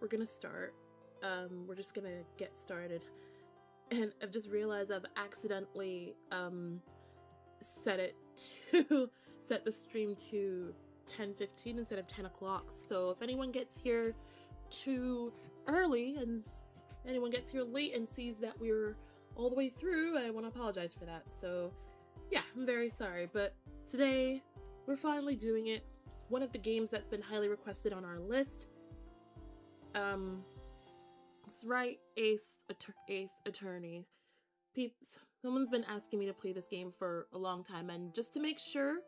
gonna start. We're just gonna get started. And I've just realized I've accidentally set the stream to 10:15 instead of 10 o'clock. So if anyone gets here too early and anyone gets here late and sees that we're all the way through, I want to apologize for that. So yeah, I'm very sorry, but today we're finally doing it. One of the games that's been highly requested on our list. That's right, Ace Attorney. Someone's been asking me to play this game for a long time, and just to make sure,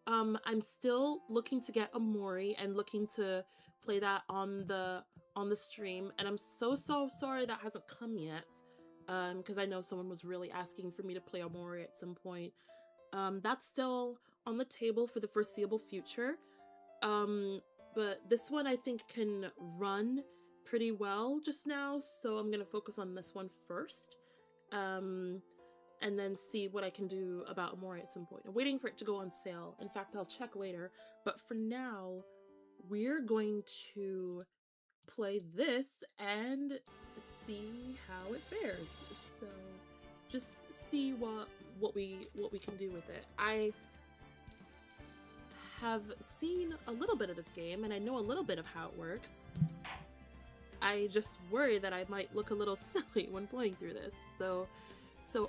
I'm still looking to get Omori and looking to play that on the stream, and I'm so sorry that hasn't come yet, because I know someone was really asking for me to play Omori at some point. That's still on the table for the foreseeable future, but this one I think can run pretty well just now, so I'm gonna focus on this one first, and then see what I can do about Omori at some point. I'm waiting for it to go on sale. In fact, I'll check later, but for now, we're going to play this and see how it fares. So, just see what we can do with it. I have seen a little bit of this game, and I know a little bit of how it works. I just worry that I might look a little silly when playing through this. So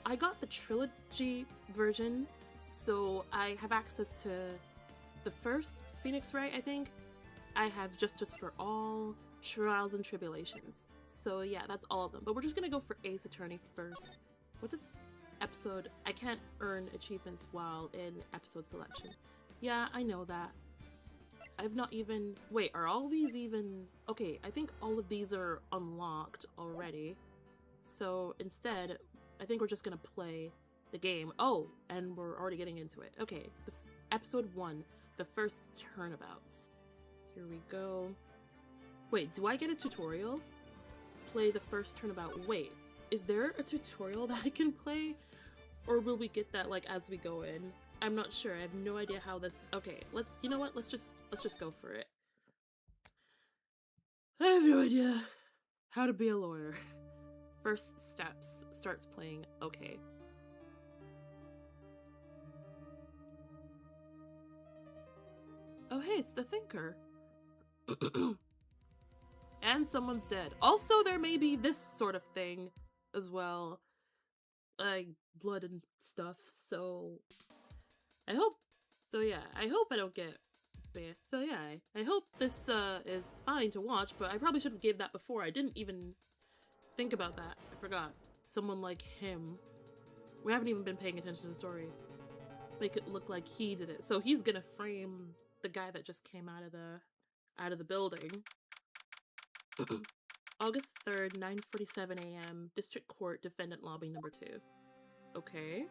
I got the trilogy version, so I have access to the first Phoenix Wright, I think. I have Justice for All, Trials and Tribulations. So yeah, that's all of them. But we're just gonna go for Ace Attorney first. What does episode... I can't earn achievements while in episode selection. Yeah, I know that. I've not even... Wait, are all these even... Okay, I think all of these are unlocked already. So instead, I think we're just gonna play the game. Oh, and we're already getting into it. Okay, episode 1, the first turnabouts. Here we go. Wait, do I get a tutorial? Play the first turnabout. Wait, is there a tutorial that I can play? Or will we get that like as we go in? I'm not sure. I have no idea how this... Okay, you know what? Let's just go for it. I have no idea how to be a lawyer. First steps. Starts playing. Okay. Oh hey, it's the Thinker. And someone's dead. Also, there may be this sort of thing as well. Like, blood and stuff, so... I hope I don't get banned. So yeah, I hope this is fine to watch, but I probably should have gave that before. I didn't even think about that. I forgot. Someone like him. We haven't even been paying attention to the story. Make it look like he did it. So he's gonna frame the guy that just came out of the building. August 3rd, 9:47 a.m. District Court, Defendant Lobby number 2. Okay.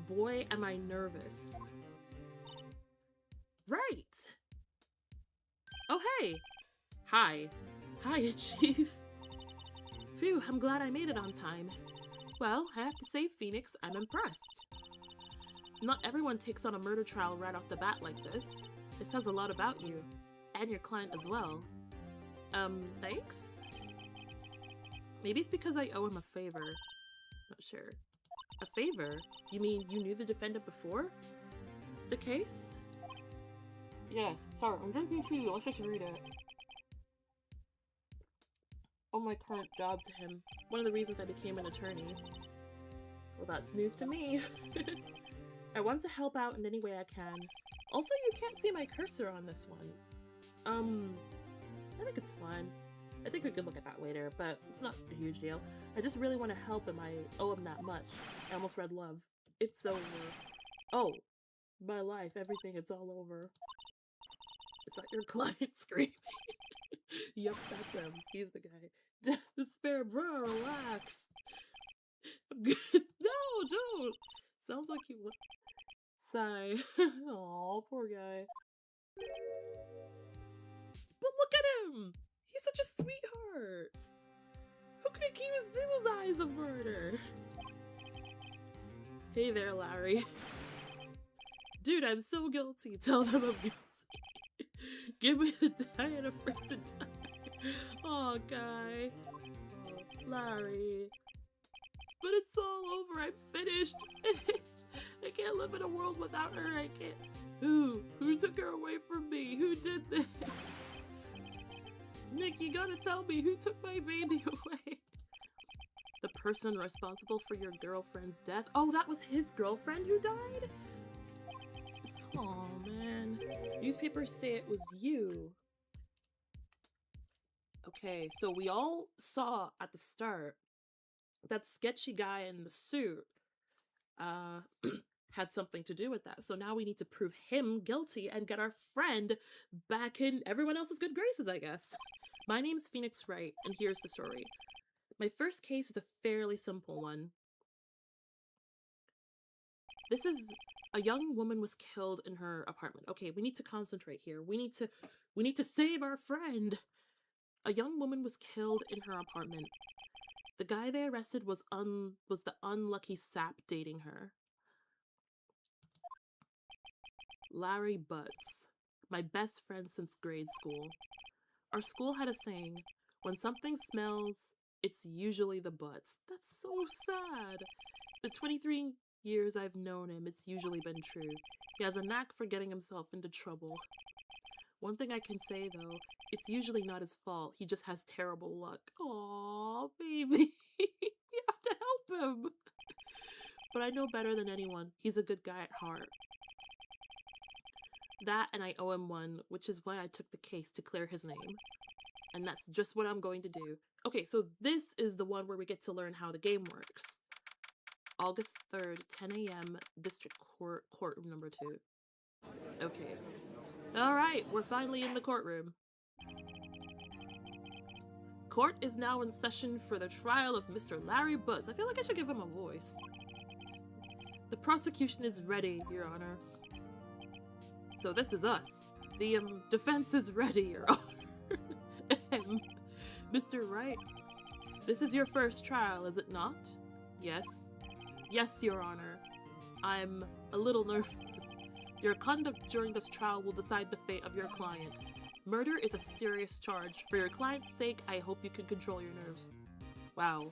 Boy, am I nervous. Right! Oh, hey! Hi. Hi, Chief. Phew, I'm glad I made it on time. Well, I have to say, Phoenix, I'm impressed. Not everyone takes on a murder trial right off the bat like this. It says a lot about you. And your client as well. Thanks? Maybe it's because I owe him a favor. Not sure. A favor? You mean you knew the defendant before the case? Yeah, sorry, I'm drinking tea. Let's just read it. Oh, my current job to him. One of the reasons I became an attorney. Well, that's news to me. I want to help out in any way I can. Also, you can't see my cursor on this one. I think it's fine. I think we could look at that later, but it's not a huge deal. I just really want to help him. I owe him that much. I almost read love. It's over. Oh, my life, everything, it's all over. Is that your client screaming? Yep, that's him. He's the guy. Despair, bro, relax. No, don't. Sounds like you... Sigh. Aw, poor guy. But look at him! He's such a sweetheart! Who could accuse those eyes of murder? Hey there, Larry. Dude, I'm so guilty. Tell them I'm guilty. Give me the die and a friend to die. Oh, guy. Oh, Larry. But it's all over. I'm finished. I can't live in a world without her. I can't. Who took her away from me? Who did this? Nick, you gotta tell me who took my baby away. The person responsible for your girlfriend's death. Oh, that was his girlfriend who died? Oh, man. Newspapers say it was you. Okay, so we all saw at the start that sketchy guy in the suit had something to do with that. So now we need to prove him guilty and get our friend back in everyone else's good graces, I guess. My name's Phoenix Wright, and here's the story. My first case is a fairly simple one. This is a young woman was killed in her apartment. Okay, we need to concentrate here. We need to save our friend. A young woman was killed in her apartment. The guy they arrested was the unlucky sap dating her. Larry Butts, my best friend since grade school. Our school had a saying, when something smells, it's usually the butts. That's so sad. The 23 years I've known him, it's usually been true. He has a knack for getting himself into trouble. One thing I can say, though, it's usually not his fault. He just has terrible luck. Aww, baby. We have to help him. But I know better than anyone. He's a good guy at heart. That, and I owe him one, which is why I took the case to clear his name. And that's just what I'm going to do. Okay, so this is the one where we get to learn how the game works. August 3rd, 10 a.m., District Court, courtroom number 2. Okay. Alright, we're finally in the courtroom. Court is now in session for the trial of Mr. Larry Butts. I feel like I should give him a voice. The prosecution is ready, Your Honor. So this is us. The defense is ready, Your Honor. Mr. Wright, this is your first trial, is it not? Yes. Yes, Your Honor. I'm a little nervous. Your conduct during this trial will decide the fate of your client. Murder is a serious charge. For your client's sake, I hope you can control your nerves. Wow.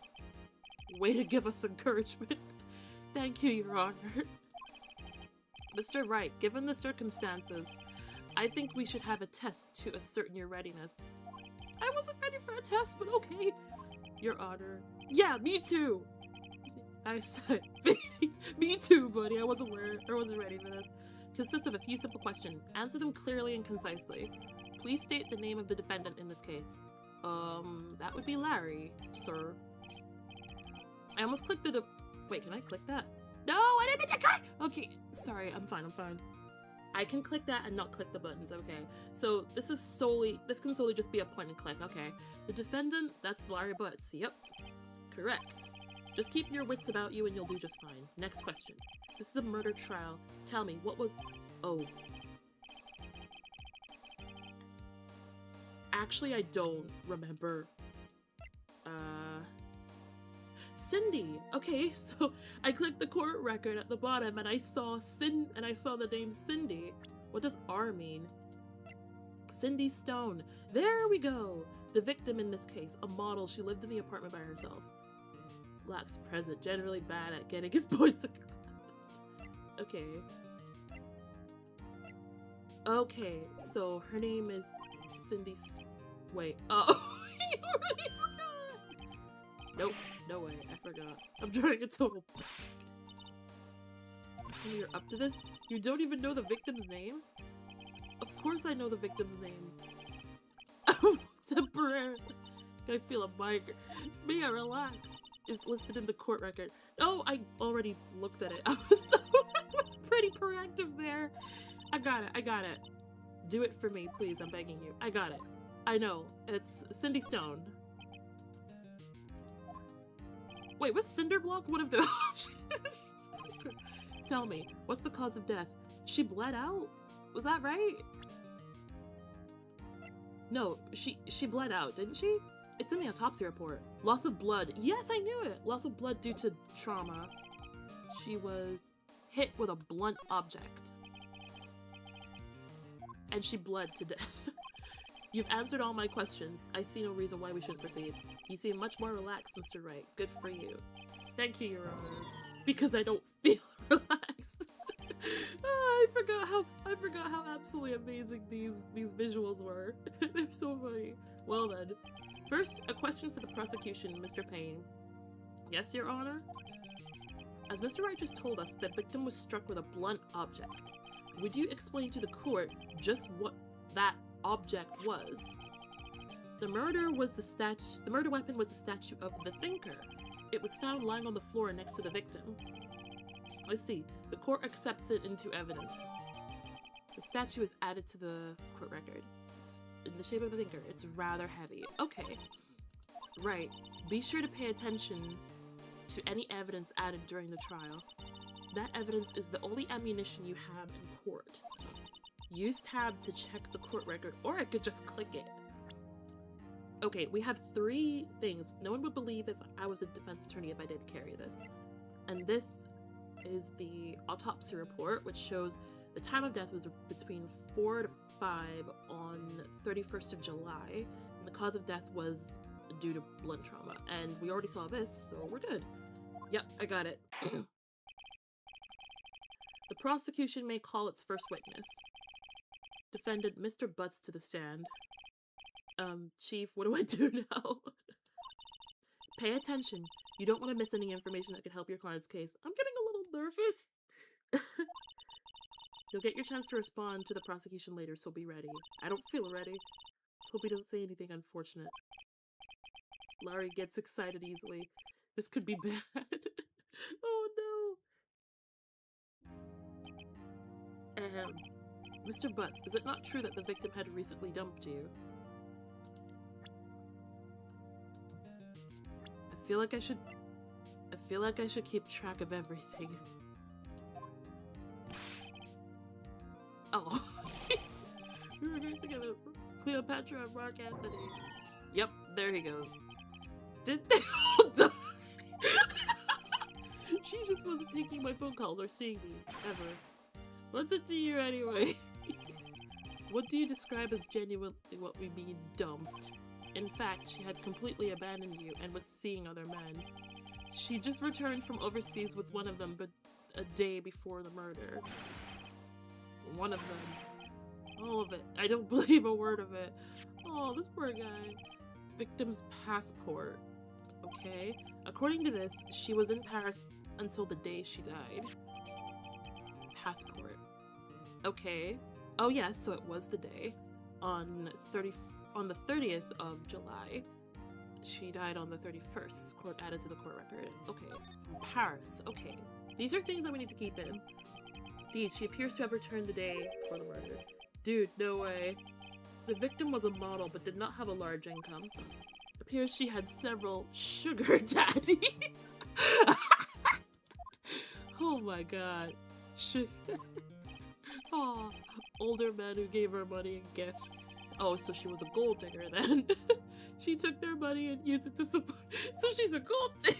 Way to give us encouragement. Thank you, Your Honor. Mr. Wright, given the circumstances, I think we should have a test to ascertain your readiness. I wasn't ready for a test, but okay. Your Honor. Yeah, me too! I said, me too, buddy. I wasn't ready for this. Consists of a few simple questions. Answer them clearly and concisely. Please state the name of the defendant in this case. That would be Larry, sir. I almost clicked the wait, can I click that? No, I didn't mean to click! Okay, sorry, I'm fine. I can click that and not click the buttons, okay. So this can solely just be a point and click, okay. The defendant, that's Larry Butts, yep. Correct. Just keep your wits about you and you'll do just fine. Next question. This is a murder trial. Tell me, what was... Oh. Actually, I don't remember. Cindy! Okay, so I clicked the court record at the bottom and I saw the name Cindy. What does R mean? Cindy Stone. There we go! The victim in this case, a model. She lived in the apartment by herself. Lacks present, generally bad at getting his points across. Okay. Okay, so her name is Cindy wait, oh, you already forgot! Nope, no way, I forgot. I'm drawing a total blank. Oh, you're up to this? You don't even know the victim's name? Of course I know the victim's name. Temporarily. I feel a mic. Mia, relax. Is listed in the court record. Oh, I already looked at it. I was pretty proactive there. I got it. Do it for me, please. I'm begging you. I got it. I know. It's Cindy Stone. Wait, was Cinderblock one of the options? Tell me, what's the cause of death? She bled out? Was that right? No, she bled out, didn't she? It's in the autopsy report. Loss of blood. Yes, I knew it! Loss of blood due to trauma. She was hit with a blunt object. And she bled to death. You've answered all my questions. I see no reason why we shouldn't proceed. You seem much more relaxed, Mr. Wright. Good for you. Thank you, Your Honor. Because I don't feel relaxed. I forgot how absolutely amazing these visuals were. They're so funny. Well then. First, a question for the prosecution, Mr. Payne. Yes, Your Honor? As Mr. Wright just told us, the victim was struck with a blunt object. Would you explain to the court just what that object was? The murder weapon was the statue of the Thinker. It was found lying on the floor next to the victim. I see. The court accepts it into evidence. The statue is added to the court record. It's in the shape of a thinker. It's rather heavy. Okay. Right. Be sure to pay attention to any evidence added during the trial. That evidence is the only ammunition you have in court. Use tab to check the court record, or I could just click it. Okay, we have 3 things. No one would believe if I was a defense attorney if I did carry this. And this is the autopsy report, which shows the time of death was between 4 to 5 on 31st of July. And the cause of death was due to blunt trauma. And we already saw this, so we're good. Yep, I got it. The prosecution may call its first witness. Defendant Mr. Butts to the stand. Chief, what do I do now? Pay attention. You don't want to miss any information that could help your client's case. I'm getting a little nervous. You'll get your chance to respond to the prosecution later, so be ready. I don't feel ready. Let's hope he doesn't say anything unfortunate. Larry gets excited easily. This could be bad. Oh no. Mr. Butts, is it not true that the victim had recently dumped you? I feel like I should keep track of everything. Oh. We were going together. Cleopatra and Mark Anthony. Yep, there he goes. Did they all die? She just wasn't taking my phone calls or seeing me, ever. What's it to you anyway? What do you describe as genuinely what we mean dumped? In fact, she had completely abandoned you and was seeing other men. She just returned from overseas with one of them, but a day before the murder. One of them. All of it. I don't believe a word of it. Oh, this poor guy. Victim's passport. Okay. According to this, she was in Paris until the day she died. Passport. Okay. Oh yes, so it was the day. On the 30th of July. She died on the 31st. Court added to the court record. Okay. From Paris. Okay. These are things that we need to keep in. Indeed, she appears to have returned the day before the murder. Dude, no way. The victim was a model but did not have a large income. Appears she had several sugar daddies. Oh my god. Aw, older men who gave her money and gifts. Oh, so she was a gold digger then. She took their money and used it to support. So she's a gold digger.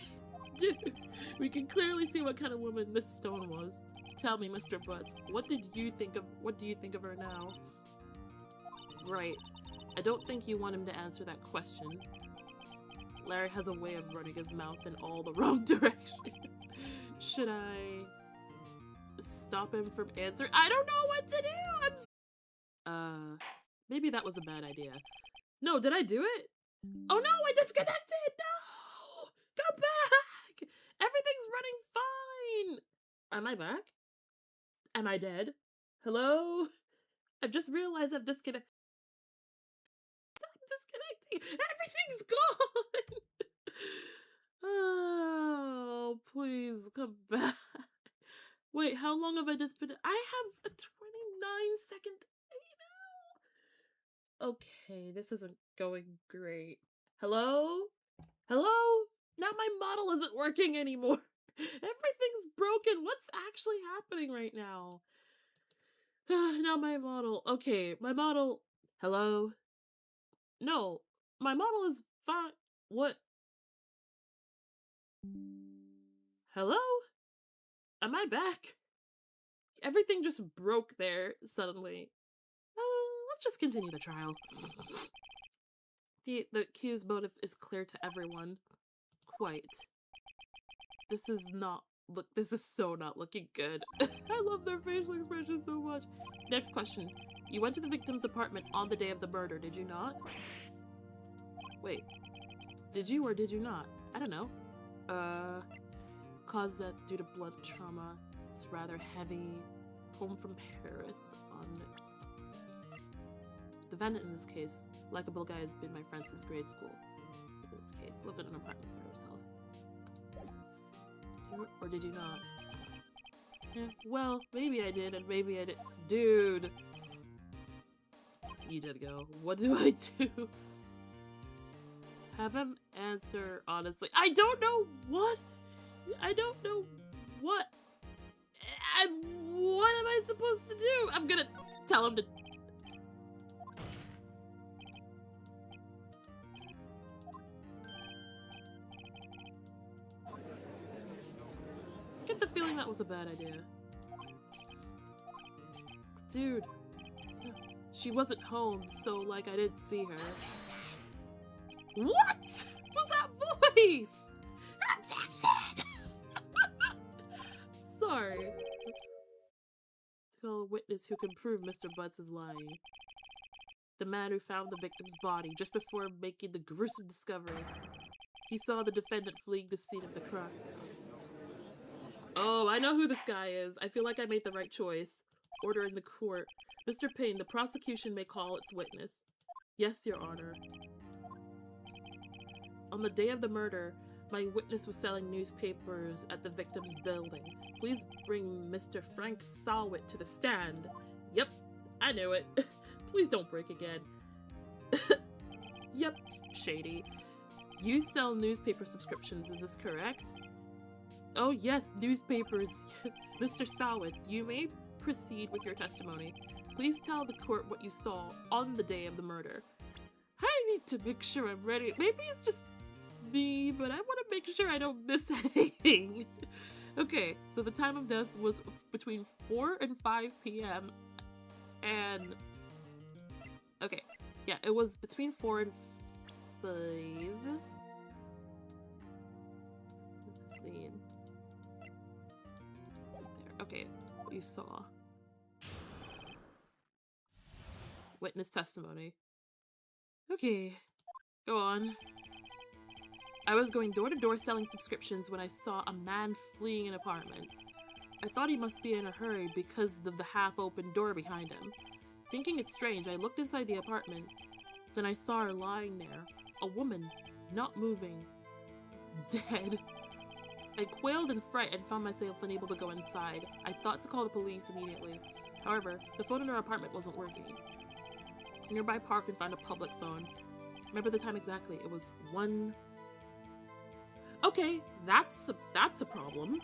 Dude, we can clearly see what kind of woman Miss Stone was. Tell me, Mr. Butts, what do you think of her now? Right. I don't think you want him to answer that question. Larry has a way of running his mouth in all the wrong directions. Should I stop him from answering? I don't know what to do! Maybe that was a bad idea. No, did I do it? Oh no, I disconnected! No! Come back! Everything's running fine! Am I back? Am I dead? Hello? I've just realized I'm disconnecting. Everything's gone! Oh, please come back. Wait, how long have I just been? I have a 29-second delay now. Okay, this isn't going great. Hello? Hello? Now my model isn't working anymore. Everything's broken. What's actually happening right now? Now my model. Okay, my model. Hello? No, my model is fine. What? Hello? Am I back? Everything just broke there suddenly. let's just continue the trial. The accused motive is clear to everyone. Quite. This is so not looking good. I love their facial expressions so much. Next question. You went to the victim's apartment on the day of the murder, did you not? Wait. Did you or did you not? I don't know. Caused death due to blood trauma. It's rather heavy. Home from Paris on... The defendant in this case, likable guy, has been my friend since grade school. In this case, lived in an apartment by ourselves. Or did you not? Eh, well, maybe I did, and maybe I did. Dude! You did go. What do I do? Have him answer honestly. I don't know what! I don't know what! What am I supposed to do? I'm gonna tell him to... I get the feeling that was a bad idea. Dude. She wasn't home, so, like, I didn't see her. What was that voice? Sorry. To call a witness who can prove Mr. Butts is lying. The man who found the victim's body just before making the gruesome discovery. He saw the defendant fleeing the scene of the crime. Oh, I know who this guy is. I feel like I made the right choice. Order in the court. Mr. Payne, the prosecution may call its witness. Yes, Your Honor. On the day of the murder, my witness was selling newspapers at the victim's building. Please bring Mr. Frank Salwit to the stand. Yep, I knew it. Please don't break again. Yep, shady. You sell newspaper subscriptions, is this correct? Oh yes, newspapers. Mr. Salwit, you may proceed with your testimony. Please tell the court what you saw on the day of the murder. I need to make sure I'm ready. Maybe it's just me, but I want to make sure I don't miss anything. Okay, so the time of death was between 4 and 5 p.m. And... okay, yeah, it was between 4 and 5. Scene. There. Okay, what you saw. Witness testimony. Okay, go on. I was going door to door selling subscriptions when I saw a man fleeing an apartment. I thought he must be in a hurry because of the half-open door behind him. Thinking it strange, I looked inside the apartment. Then I saw her lying there, a woman, not moving, dead. I quailed in fright and found myself unable to go inside. I thought to call the police immediately. However, the phone in her apartment wasn't working. A nearby park and found a public phone. Remember the time exactly. It was 1... Okay, that's a problem.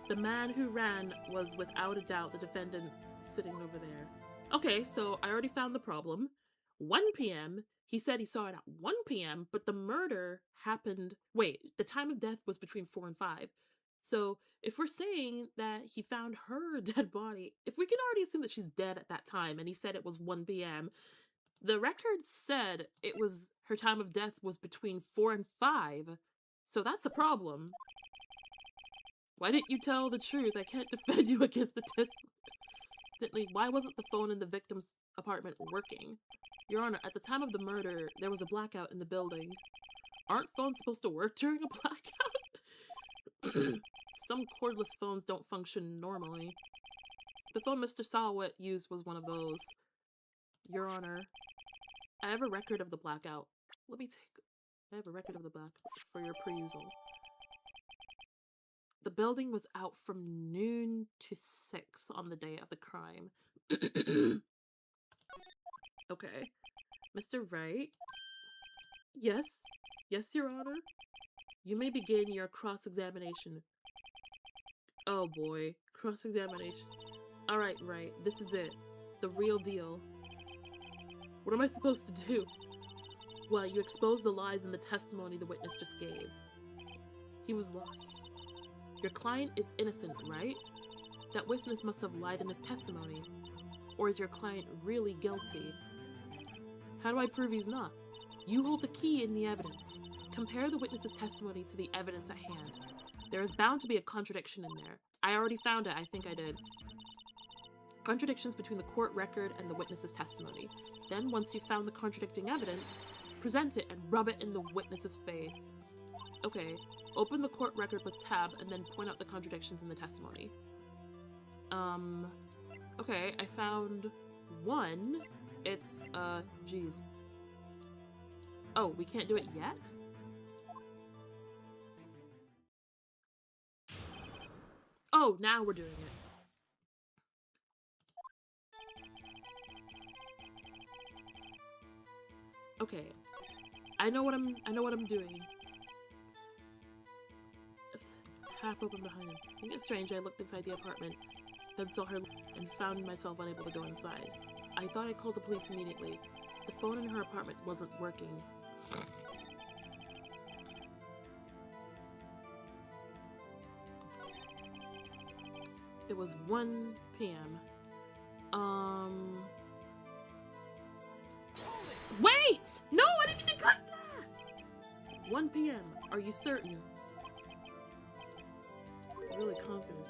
The man who ran was without a doubt the defendant sitting over there. Okay, so I already found the problem. 1 p.m. He said he saw it at 1 p.m., but the murder happened... Wait, the time of death was between 4 and 5. So if we're saying that he found her dead body, if we can already assume that she's dead at that time, and he said it was 1 p.m., the record said it was her time of death was between 4 and 5. So that's a problem. Why didn't you tell the truth? I can't defend you against the testimony. Why wasn't the phone in the victim's apartment working? Your Honor, at the time of the murder, there was a blackout in the building. Aren't phones supposed to work during a blackout? Some cordless phones don't function normally. The phone Mr. Salwit used was one of those. Your Honor, I have a record of the blackout. I have a record of the blackout for your perusal. The building was out from noon to 6 on the day of the crime. Okay. Mr. Wright? Yes? Yes, Your Honor? You may begin your cross-examination. Oh boy. Cross-examination. Alright, Wright. This is it. The real deal. What am I supposed to do? Well, you exposed the lies in the testimony the witness just gave. He was lying. Your client is innocent, right? That witness must have lied in his testimony. Or is your client really guilty? How do I prove he's not? You hold the key in the evidence. Compare the witness's testimony to the evidence at hand. There is bound to be a contradiction in there. I already found it, I think I did. Contradictions between the court record and the witness's testimony. Then, once you've found the contradicting evidence, present it and rub it in the witness's face. Okay, open the court record with tab and then point out the contradictions in the testimony. Okay, I found one. It's, geez. Oh, we can't do it yet? Oh, now we're doing it. Okay. I know what I'm doing. It's half open behind him. I think it's strange. I looked inside the apartment, then saw her and found myself unable to go inside. I thought I called the police immediately. The phone in her apartment wasn't working. It was 1 p.m. Wait! No, I didn't mean to cut that! 1 p.m. Are you certain? Really confident.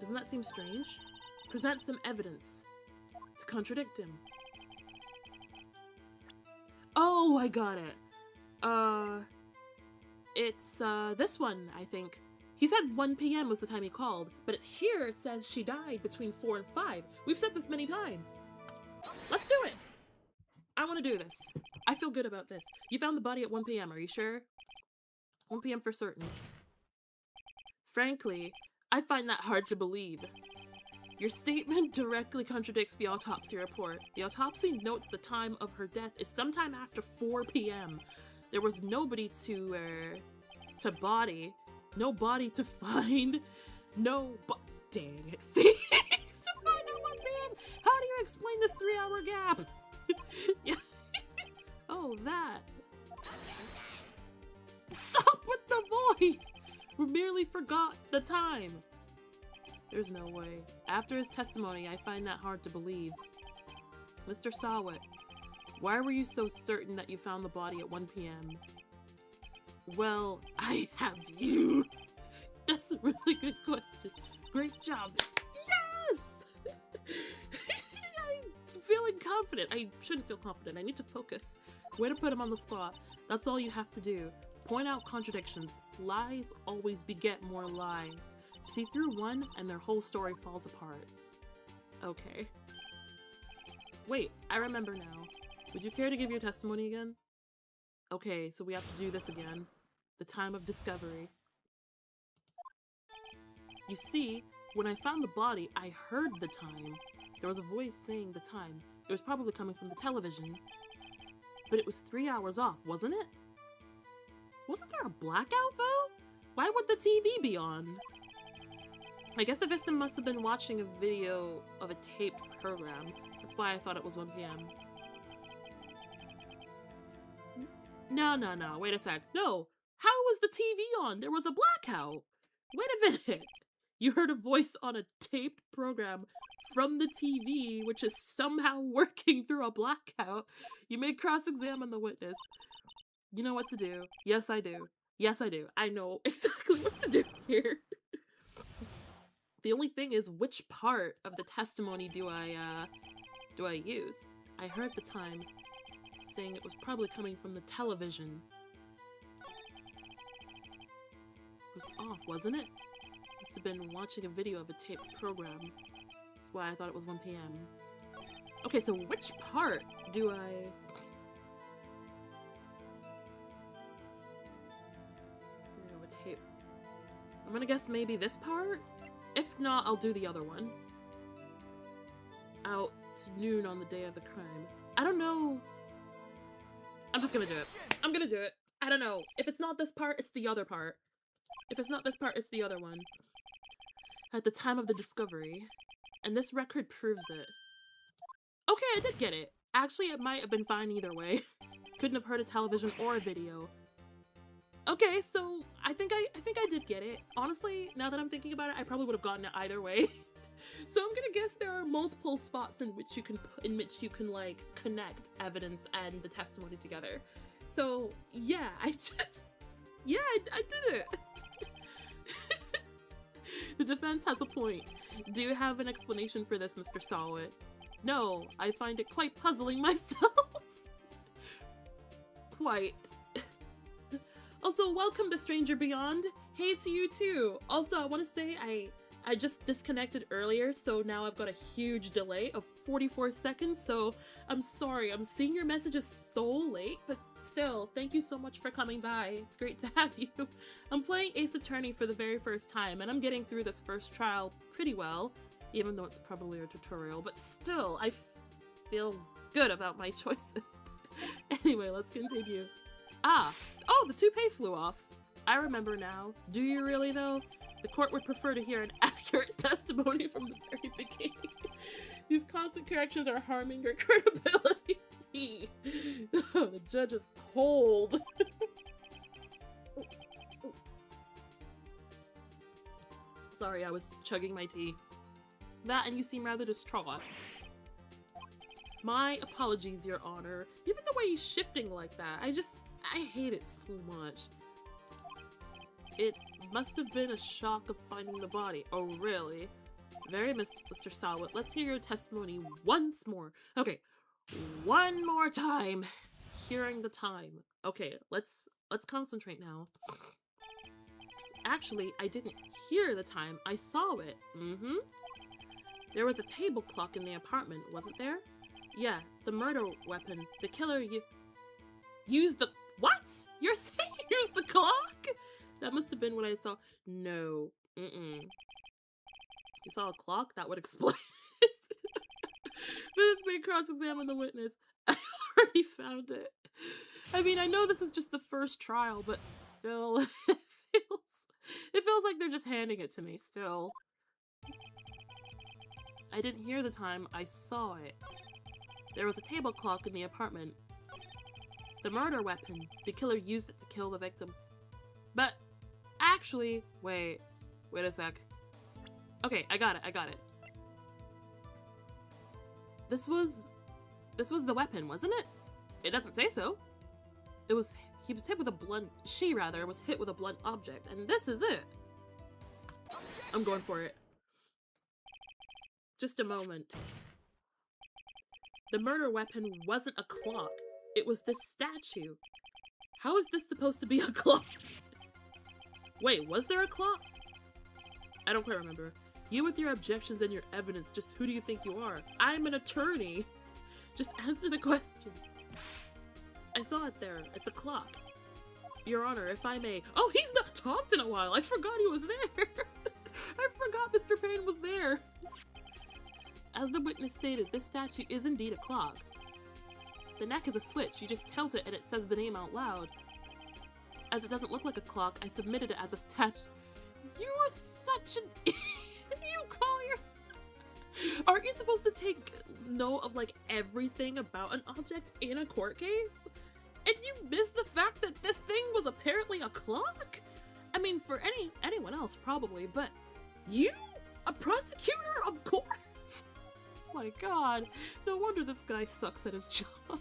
Doesn't that seem strange? Present some evidence to contradict him. Oh, I got it. It's, this one, I think. He said 1 p.m. was the time he called, but here it says she died between 4 and 5. We've said this many times. Let's do it! I want to do this. I feel good about this. You found the body at 1 p.m., are you sure? 1 p.m. for certain. Frankly, I find that hard to believe. Your statement directly contradicts the autopsy report. The autopsy notes the time of her death is sometime after 4 p.m. There was nobody to body. No body to find. Dang it, Phoenix! To find at 1 p.m. How do you explain this 3-hour gap? Yeah. Oh, that. Stop with the voice! We merely forgot the time. There's no way. After his testimony, I find that hard to believe. Mr. Sawit, why were you so certain that you found the body at 1 p.m.? Well, I have you. That's a really good question. Great job. Yes! I'm feeling confident. I shouldn't feel confident. I need to focus. Way to put him on the spot. That's all you have to do. Point out contradictions. Lies always beget more lies. See through one and their whole story falls apart. Okay. Wait, I remember now. Would you care to give your testimony again? Okay, so we have to do this again. The time of discovery. You see, when I found the body, I heard the time. There was a voice saying the time. It was probably coming from the television. But it was 3 hours off, wasn't it? Wasn't there a blackout, though? Why would the TV be on? I guess the victim must have been watching a video of a taped program. That's why I thought it was 1 p.m. No, wait a sec. No! How was the TV on? There was a blackout! Wait a minute! You heard a voice on a taped program from the TV, which is somehow working through a blackout. You may cross-examine the witness. You know what to do. Yes, I do. Yes, I do. I know exactly what to do here. The only thing is, which part of the testimony do I use? I heard the time saying it was probably coming from the television. It was off, wasn't it? Must have been watching a video of a taped program. That's why I thought it was 1 p.m. Okay, so which part do I... I'm gonna guess maybe this part? If not, I'll do the other one. Out to noon on the day of the crime. I don't know. I'm just gonna do it. I'm gonna do it. I don't know. If it's not this part, it's the other part. If it's not this part, it's the other one. At the time of the discovery. And this record proves it. Okay, I did get it. Actually, it might have been fine either way. Couldn't have heard a television or a video. Okay, so I think I did get it. Honestly, now that I'm thinking about it, I probably would have gotten it either way. So I'm gonna guess there are multiple spots in which you can like connect evidence and the testimony together. So yeah, I did it. The defense has a point. Do you have an explanation for this, Mr. Sawit? No, I find it quite puzzling myself. Quite. Also, welcome to Stranger Beyond. Hey to you too. Also, I want to say I just disconnected earlier, so now I've got a huge delay of 44 seconds, so I'm sorry. I'm seeing your messages so late, but still, thank you so much for coming by. It's great to have you. I'm playing Ace Attorney for the very first time, and I'm getting through this first trial pretty well, even though it's probably a tutorial, but still, I feel good about my choices. Anyway, let's continue. Ah! Oh, the toupee flew off. I remember now. Do you really, though? The court would prefer to hear an accurate testimony from the very beginning. These constant corrections are harming your credibility. The judge is cold. Sorry, I was chugging my tea. That and you seem rather distraught. My apologies, Your Honor. Even the way he's shifting like that, I hate it so much. It must have been a shock of finding the body. Oh, really? Very Mr. Sawit. Let's hear your testimony once more. Okay, one more time. Hearing the time. Okay, let's concentrate now. Actually, I didn't hear the time. I saw it. There was a table clock in the apartment, wasn't there? Yeah, the murder weapon. The killer used the— What? You're saying he used the clock? That must have been what I saw. No. You saw a clock? That would explain it. This may cross-examine the witness. I already found it. I mean, I know this is just the first trial, but still, it feels like they're just handing it to me, still. I didn't hear the time. I saw it. There was a table clock in the apartment. The murder weapon. The killer used it to kill the victim. But actually, wait a sec. Okay, I got it. This was the weapon, wasn't it? It doesn't say so. He was hit with a blunt— she rather was hit with a blunt object, and this is it. I'm going for it. Just a moment. The murder weapon wasn't a clock. It was this statue. How is this supposed to be a clock? Wait, was there a clock? I don't quite remember. You with your objections and your evidence, just who do you think you are? I'm an attorney. Just answer the question. I saw it there. It's a clock. Your Honor, if I may— Oh, he's not talked in a while. I forgot he was there. I forgot Mr. Payne was there. As the witness stated, this statue is indeed a clock. The neck is a switch. You just tilt it and it says the name out loud. As it doesn't look like a clock, I submitted it as a statue. You are such an— You call yourself— Aren't you supposed to take note of, like, everything about an object in a court case? And you missed the fact that this thing was apparently a clock? I mean, for anyone else, probably, but you? A prosecutor of court? Oh my god, no wonder this guy sucks at his job.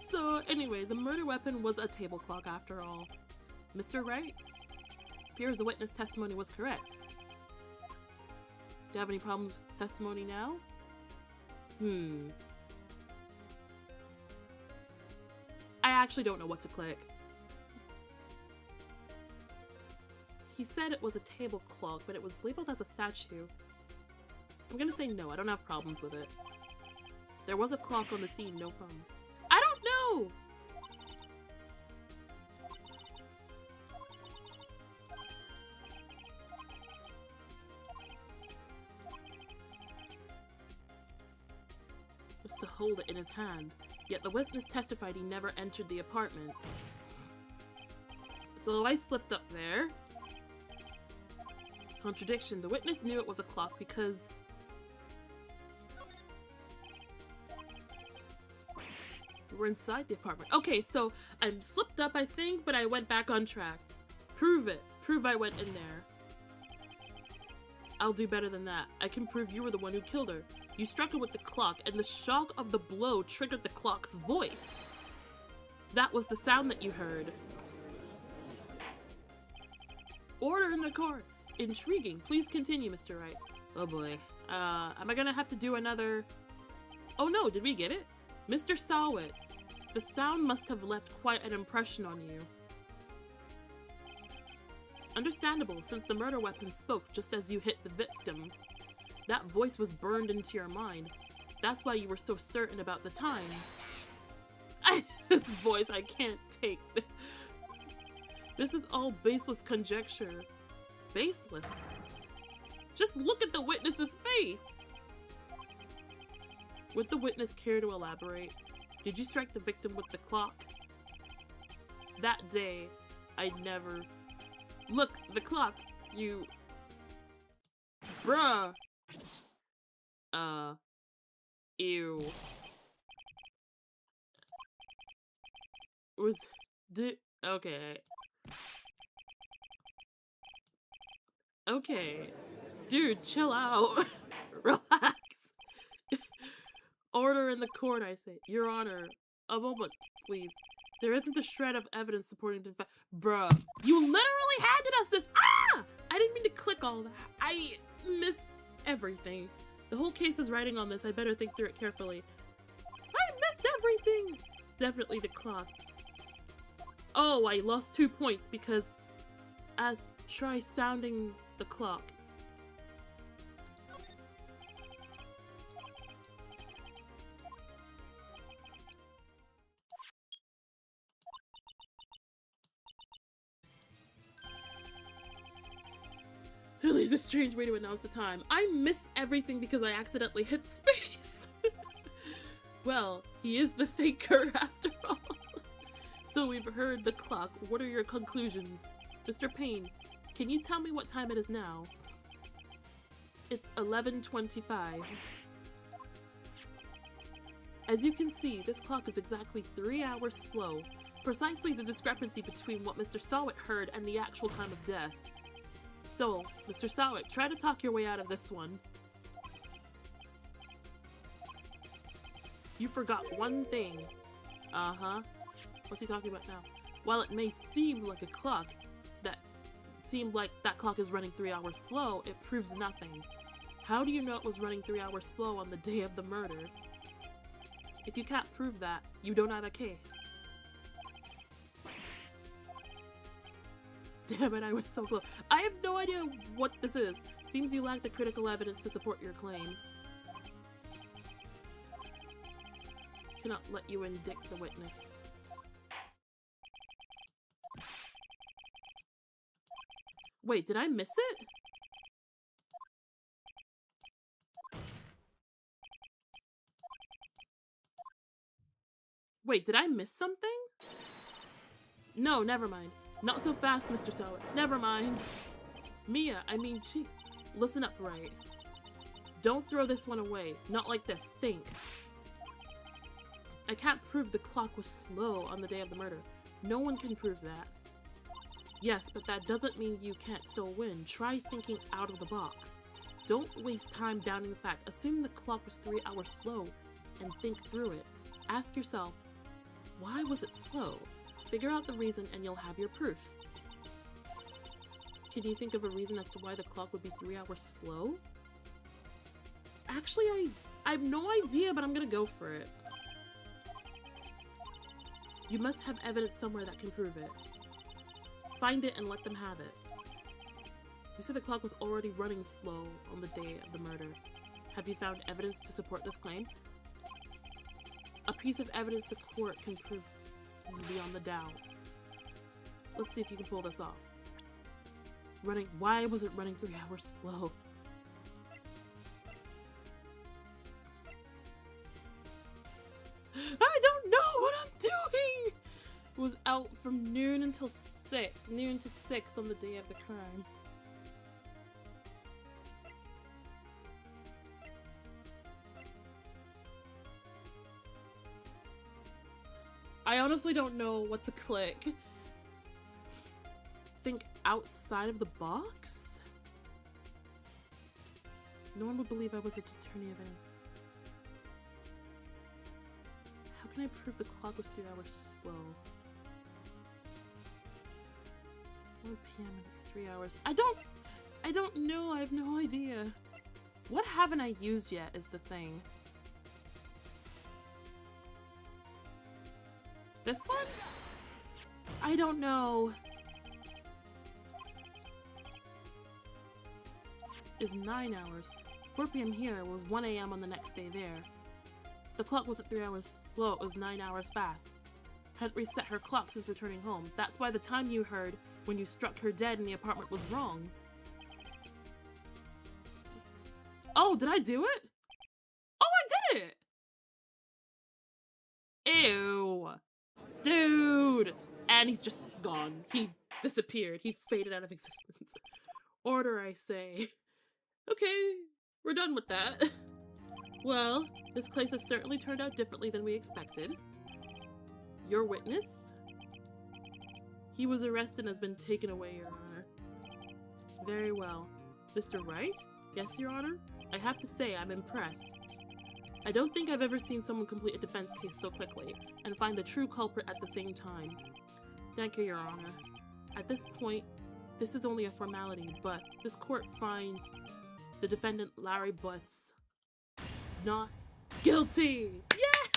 So, anyway, the murder weapon was a table clock after all. Mr. Wright? Appears the witness testimony was correct. Do you have any problems with the testimony now? I actually don't know what to click. He said it was a table clock, but it was labeled as a statue. I'm gonna say no, I don't have problems with it. There was a clock on the scene, no problem. I don't know! Was to hold it in his hand, yet the witness testified he never entered the apartment. So I slipped up there. Contradiction. The witness knew it was a clock because we were inside the apartment. Okay, so I'm slipped up, I think, but I went back on track. Prove it. Prove I went in there. I'll do better than that. I can prove you were the one who killed her. You struck her with the clock, and the shock of the blow triggered the clock's voice. That was the sound that you heard. Order in the court. Intriguing. Please continue, Mr. Wright. Oh boy. Am I gonna have to do another... Oh no, did we get it? Mr. Sawit, the sound must have left quite an impression on you. Understandable, since the murder weapon spoke just as you hit the victim. That voice was burned into your mind. That's why you were so certain about the time. This voice, I can't take. This is all baseless conjecture. Baseless? Just look at the witness's face! Would the witness care to elaborate? Did you strike the victim with the clock? That day, I never... Look, the clock, you... Bruh! Ew. Okay. Okay. Dude, chill out. Relax. Order in the court, I say. Your Honor, a moment, please. There isn't a shred of evidence supporting the fact. Bruh, you literally handed us this. Ah! I didn't mean to click all that. I missed everything. The whole case is writing on this. I better think through it carefully. I missed everything. Definitely the clock. Oh, I lost 2 points because try sounding the clock. It's really a strange way to announce the time. I missed everything because I accidentally hit space. Well, he is the thinker after all. So we've heard the clock. What are your conclusions? Mr. Payne, can you tell me what time it is now? It's 11:25. As you can see, this clock is exactly 3 hours slow. Precisely the discrepancy between what Mr. Sawit heard and the actual time of death. So, Mr. Sawit, try to talk your way out of this one. You forgot one thing. Uh-huh. What's he talking about now? While it may seem like that clock is running 3 hours slow, it proves nothing. How do you know it was running 3 hours slow on the day of the murder? If you can't prove that, you don't have a case. Damn it, I was so close. I have no idea what this is. Seems you lack the critical evidence to support your claim. Cannot let you indict the witness. Wait, did I miss it? Wait, did I miss something? No, never mind. Not so fast, Mr. Sawit. Never mind. Mia, listen up right. Don't throw this one away. Not like this. Think. I can't prove the clock was slow on the day of the murder. No one can prove that. Yes, but that doesn't mean you can't still win. Try thinking out of the box. Don't waste time doubting the fact. Assume the clock was 3 hours slow and think through it. Ask yourself, why was it slow? Figure out the reason and you'll have your proof. Can you think of a reason as to why the clock would be 3 hours slow? Actually, I have no idea, but I'm gonna go for it. You must have evidence somewhere that can prove it. Find it and let them have it. You said the clock was already running slow on the day of the murder. Have you found evidence to support this claim? A piece of evidence the court can prove beyond the doubt. Let's see if you can pull this off. Why was it running 3 hours slow? I don't know what I'm doing! It was out from noon to 6 on the day of the crime. I honestly don't know what to click. Think outside of the box? No one would believe I was an attorney of any. How can I prove the clock was 3 hours slow? It's 1 p.m. and it's 3 hours. I don't know. I have no idea. What haven't I used yet is the thing. This one? I don't know. Is 9 hours. 4 p.m. here was 1 a.m. on the next day there. The clock wasn't 3 hours slow, it was 9 hours fast. Hadn't reset her clock since returning home. That's why the time you heard when you struck her dead in the apartment was wrong. Oh, did I do it? Oh, I did it! Ew. Dude! And he's just gone. He disappeared. He faded out of existence. Order, I say. Okay, we're done with that. Well, this case has certainly turned out differently than we expected. Your witness? He was arrested and has been taken away, Your Honor. Very well. Mr. Wright? Yes, Your Honor? I have to say, I'm impressed. I don't think I've ever seen someone complete a defense case so quickly, and find the true culprit at the same time. Thank you, Your Honor. At this point, this is only a formality, but this court finds the defendant, Larry Butts, not guilty! Yes!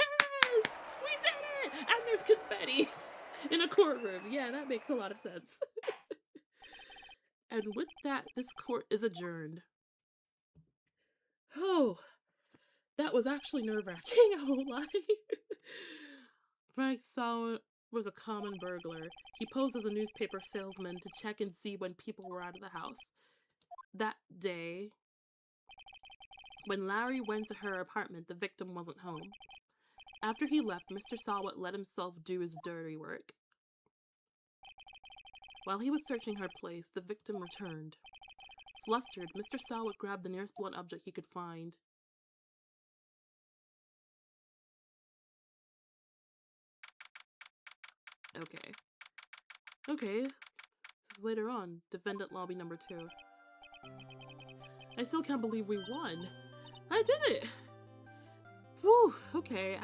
We did it! And there's confetti in a courtroom. Yeah, that makes a lot of sense. And with that, this court is adjourned. Oh, that was actually nerve-wracking, I won't lie. Frank Sawin was a common burglar. He posed as a newspaper salesman to check and see when people were out of the house. That day, when Larry went to her apartment, the victim wasn't home. After he left, Mr. Sawat let himself do his dirty work. While he was searching her place, the victim returned. Flustered, Mr. Sawat grabbed the nearest blunt object he could find. Okay, this is later on. Defendant lobby number 2. I still can't believe we won. I did it! Whew, okay,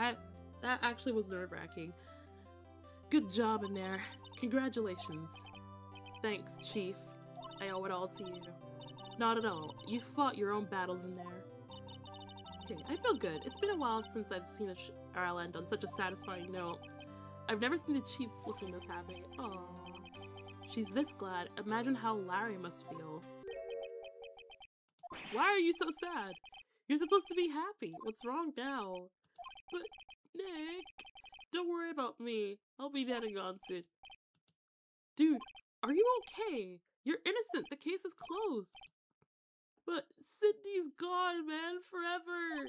that actually was nerve-wracking. Good job in there. Congratulations. Thanks, Chief. I owe it all to you. Not at all. You fought your own battles in there. Okay, I feel good. It's been a while since I've seen RL end on such a satisfying note. I've never seen the Chief looking this happy. Aww. She's this glad. Imagine how Larry must feel. Why are you so sad? You're supposed to be happy. What's wrong now? But, Nick, don't worry about me. I'll be dead and gone soon. Dude, are you okay? You're innocent. The case is closed. But Sydney's gone, man, forever.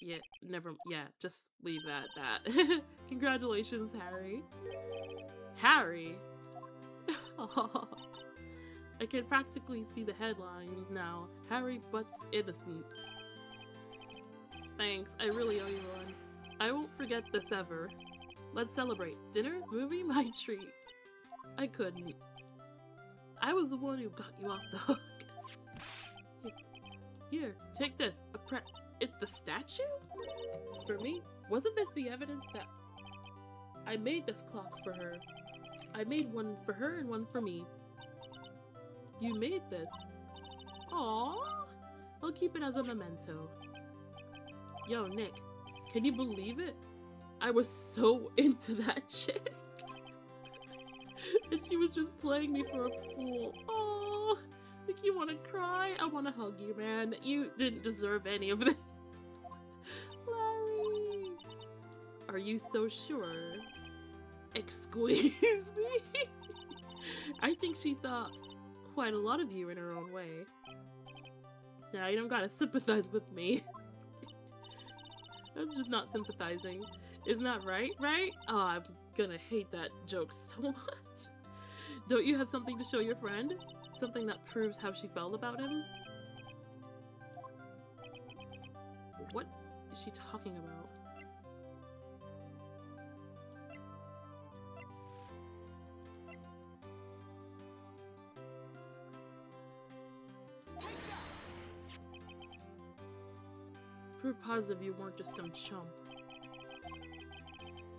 Yeah, just leave that at that. Congratulations, Harry. Harry? Oh, I can practically see the headlines now. Harry Butts innocent. Thanks, I really owe you one. I won't forget this ever. Let's celebrate. Dinner? Movie? My treat. I couldn't. I was the one who got you off the hook. Here, take this. It's the statue? For me? Wasn't this the evidence that I made this clock for her? I made one for her and one for me. You made this? Aww. I'll keep it as a memento. Yo, Nick, can you believe it? I was so into that chick. And she was just playing me for a fool. Aww. Make you want to cry? I want to hug you, man. You didn't deserve any of this. Larry. Are you so sure? Excuse me? I think she thought quite a lot of you in her own way. Now you don't gotta sympathize with me. I'm just not sympathizing. Isn't that right? Right? Oh, I'm gonna hate that joke so much. Don't you have something to show your friend? Something that proves how she felt about him? What is she talking about? Proof positive you weren't just some chump.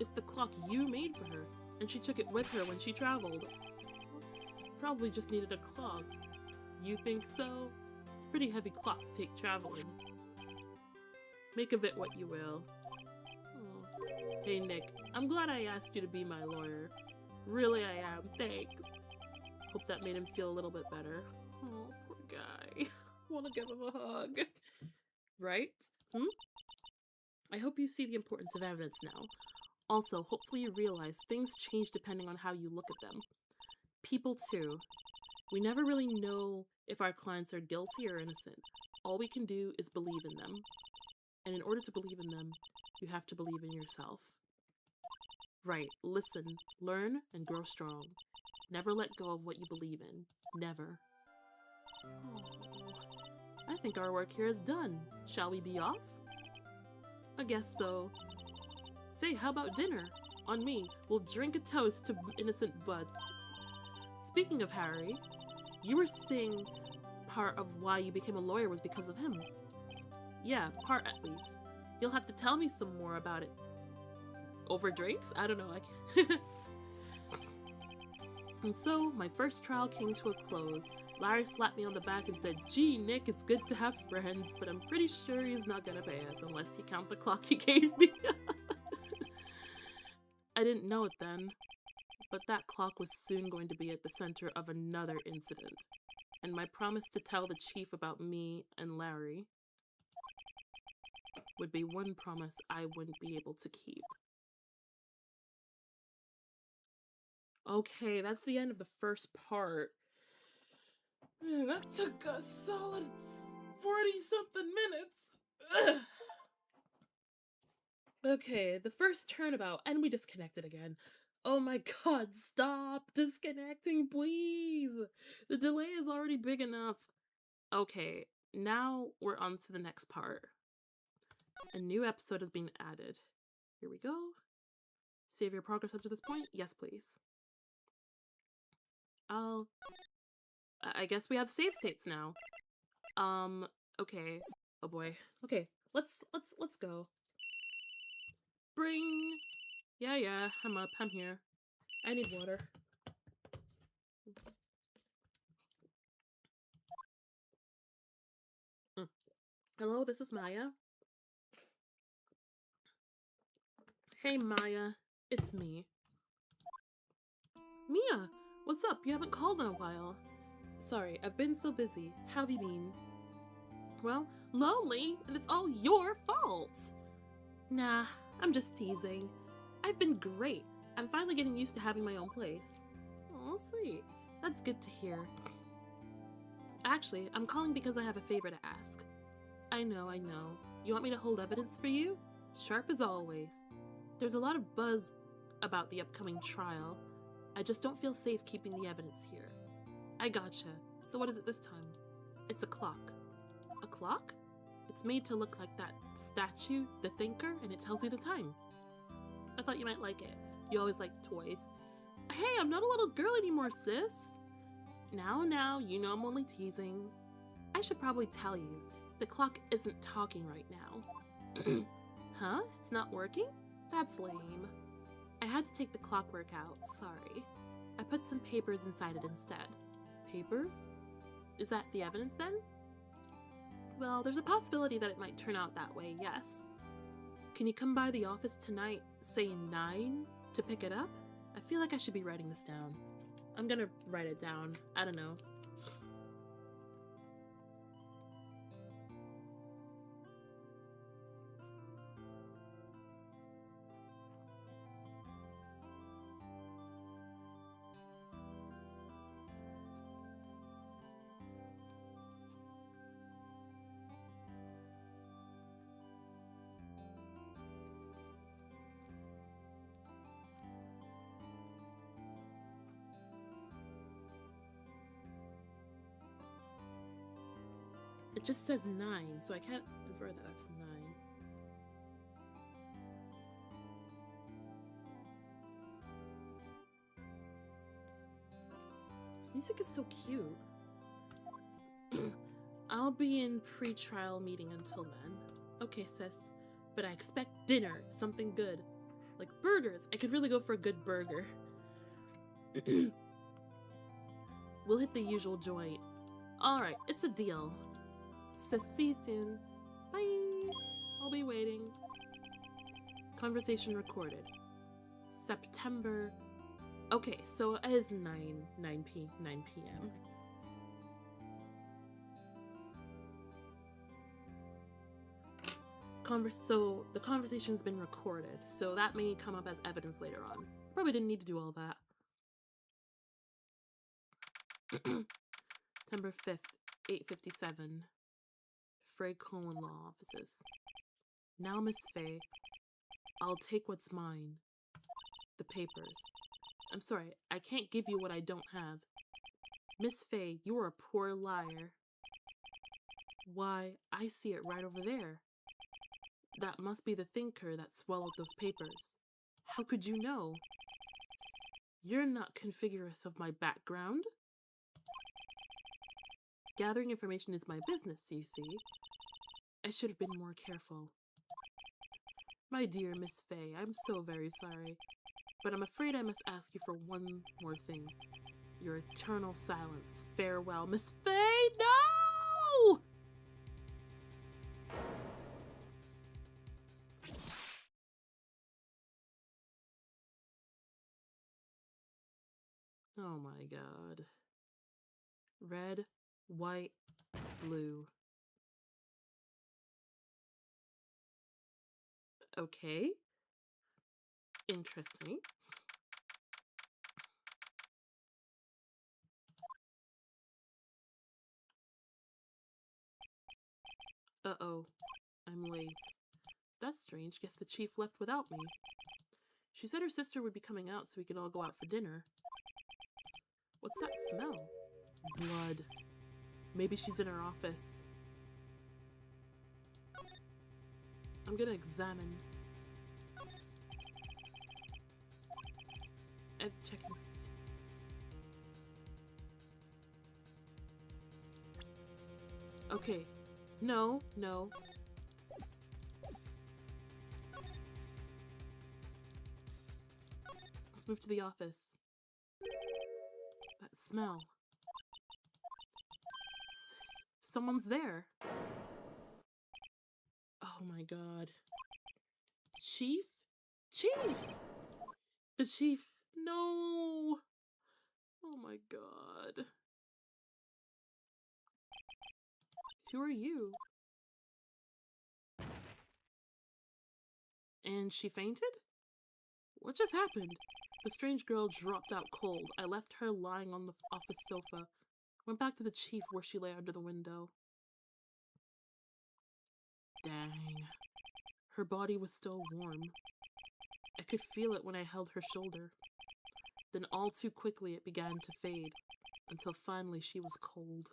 It's the clock you made for her, and she took it with her when she traveled. Probably just needed a clock. You think so? It's a pretty heavy clock to take traveling. Make of it what you will. Oh. Hey Nick, I'm glad I asked you to be my lawyer. Really I am, thanks. Hope that made him feel a little bit better. Oh, poor guy. Wanna give him a hug. Right? I hope you see the importance of evidence now. Also, hopefully you realize things change depending on how you look at them. People too. We never really know if our clients are guilty or innocent. All we can do is believe in them. And in order to believe in them, you have to believe in yourself. Right, listen, learn, and grow strong. Never let go of what you believe in. Never. Oh, I think our work here is done. Shall we be off? I guess so. Say, how about dinner? On me. We'll drink a toast to innocent Butts. Speaking of Harry, you were saying part of why you became a lawyer was because of him. Yeah, part at least. You'll have to tell me some more about it. Over drinks? I don't know. And so, my first trial came to a close. Larry slapped me on the back and said, "Gee, Nick, it's good to have friends, but I'm pretty sure he's not gonna pay us unless he count the clock he gave me." I didn't know it then, but that clock was soon going to be at the center of another incident, and my promise to tell the chief about me and Larry would be one promise I wouldn't be able to keep. Okay, that's the end of the first part. Man, that took a solid 40-something minutes. Ugh. Okay, the first turnabout, and we disconnected again. Oh my god, stop disconnecting, please! The delay is already big enough. Okay, now we're on to the next part. A new episode has been added. Here we go. Save your progress up to this point? Yes, please. I guess we have save states now. Okay. Oh boy. Okay, let's go. Bring. Yeah, I'm up. I'm here. I need water. Hello, this is Maya. Hey, Maya. It's me. Mia, what's up? You haven't called in a while. Sorry, I've been so busy. How have you been? Well, lonely, and it's all your fault. Nah, I'm just teasing. I've been great. I'm finally getting used to having my own place. Oh, sweet. That's good to hear. Actually, I'm calling because I have a favor to ask. I know. You want me to hold evidence for you? Sharp as always. There's a lot of buzz about the upcoming trial. I just don't feel safe keeping the evidence here. I gotcha. So what is it this time? It's a clock. A clock? It's made to look like that statue, the Thinker, and it tells you the time. I thought you might like it. You always liked toys. Hey, I'm not a little girl anymore, sis. Now, you know I'm only teasing. I should probably tell you, the clock isn't talking right now. Huh? It's not working? That's lame. I had to take the clockwork out, sorry. I put some papers inside it instead. Papers? Is that the evidence then? Well, there's a possibility that it might turn out that way, yes. Can you come by the office tonight, say 9, to pick it up? I feel like I should be writing this down. I'm gonna write it down. I don't know. It just says 9, so I can't infer that that's 9. This music is so cute. I'll be in pre-trial meeting until then. Okay, sis. But I expect dinner. Something good. Like burgers. I could really go for a good burger. We'll hit the usual joint. Alright, it's a deal. Sis, see you soon. Bye. I'll be waiting. Conversation recorded. September. Okay, so it is 9 p.m. So the conversation's been recorded, so that may come up as evidence later on. Probably didn't need to do all that. September 5th, 8:57. Frey Cohen Law Offices. Now, Miss Faye, I'll take what's mine. The papers. I'm sorry, I can't give you what I don't have. Miss Faye, you're a poor liar. Why, I see it right over there. That must be the thinker that swallowed those papers. How could you know? You're not conspicuous of my background. Gathering information is my business, you see. I should have been more careful. My dear Miss Faye, I'm so very sorry, but I'm afraid I must ask you for one more thing. Your eternal silence. Farewell, Miss Faye! No! Oh my god. Red, white, blue. Okay. Interesting. Uh-oh. I'm late. That's strange. Guess the chief left without me. She said her sister would be coming out so we could all go out for dinner. What's that smell? Blood. Maybe she's in her office. I'm gonna examine. I have to check this. Okay. No, no. Let's move to the office. That smell. Someone's there. Oh my god. Chief? Chief! The chief. No! Oh my god. Who are you? And she fainted? What just happened? The strange girl dropped out cold. I left her lying on the office sofa. Went back to the chief where she lay under the window. Dang. Her body was still warm. I could feel it when I held her shoulder. Then all too quickly it began to fade, until finally she was cold.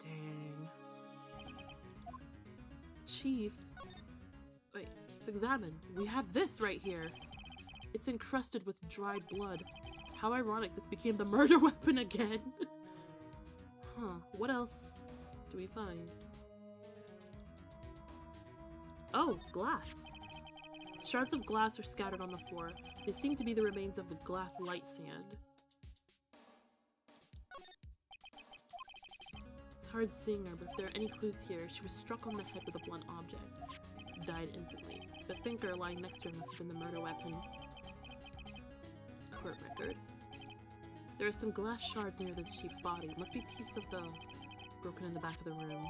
Dang. Chief? Wait, let's examine. We have this right here. It's encrusted with dried blood. How ironic this became the murder weapon again. Huh, what else do we find? Oh, glass. Shards of glass are scattered on the floor. They seem to be the remains of the glass light stand. It's hard seeing her, but if there are any clues here, she was struck on the head with a blunt object. Died instantly. The thinker lying next to her must have been the murder weapon. Court record. There are some glass shards near the chief's body. Must be a piece of the broken in the back of the room.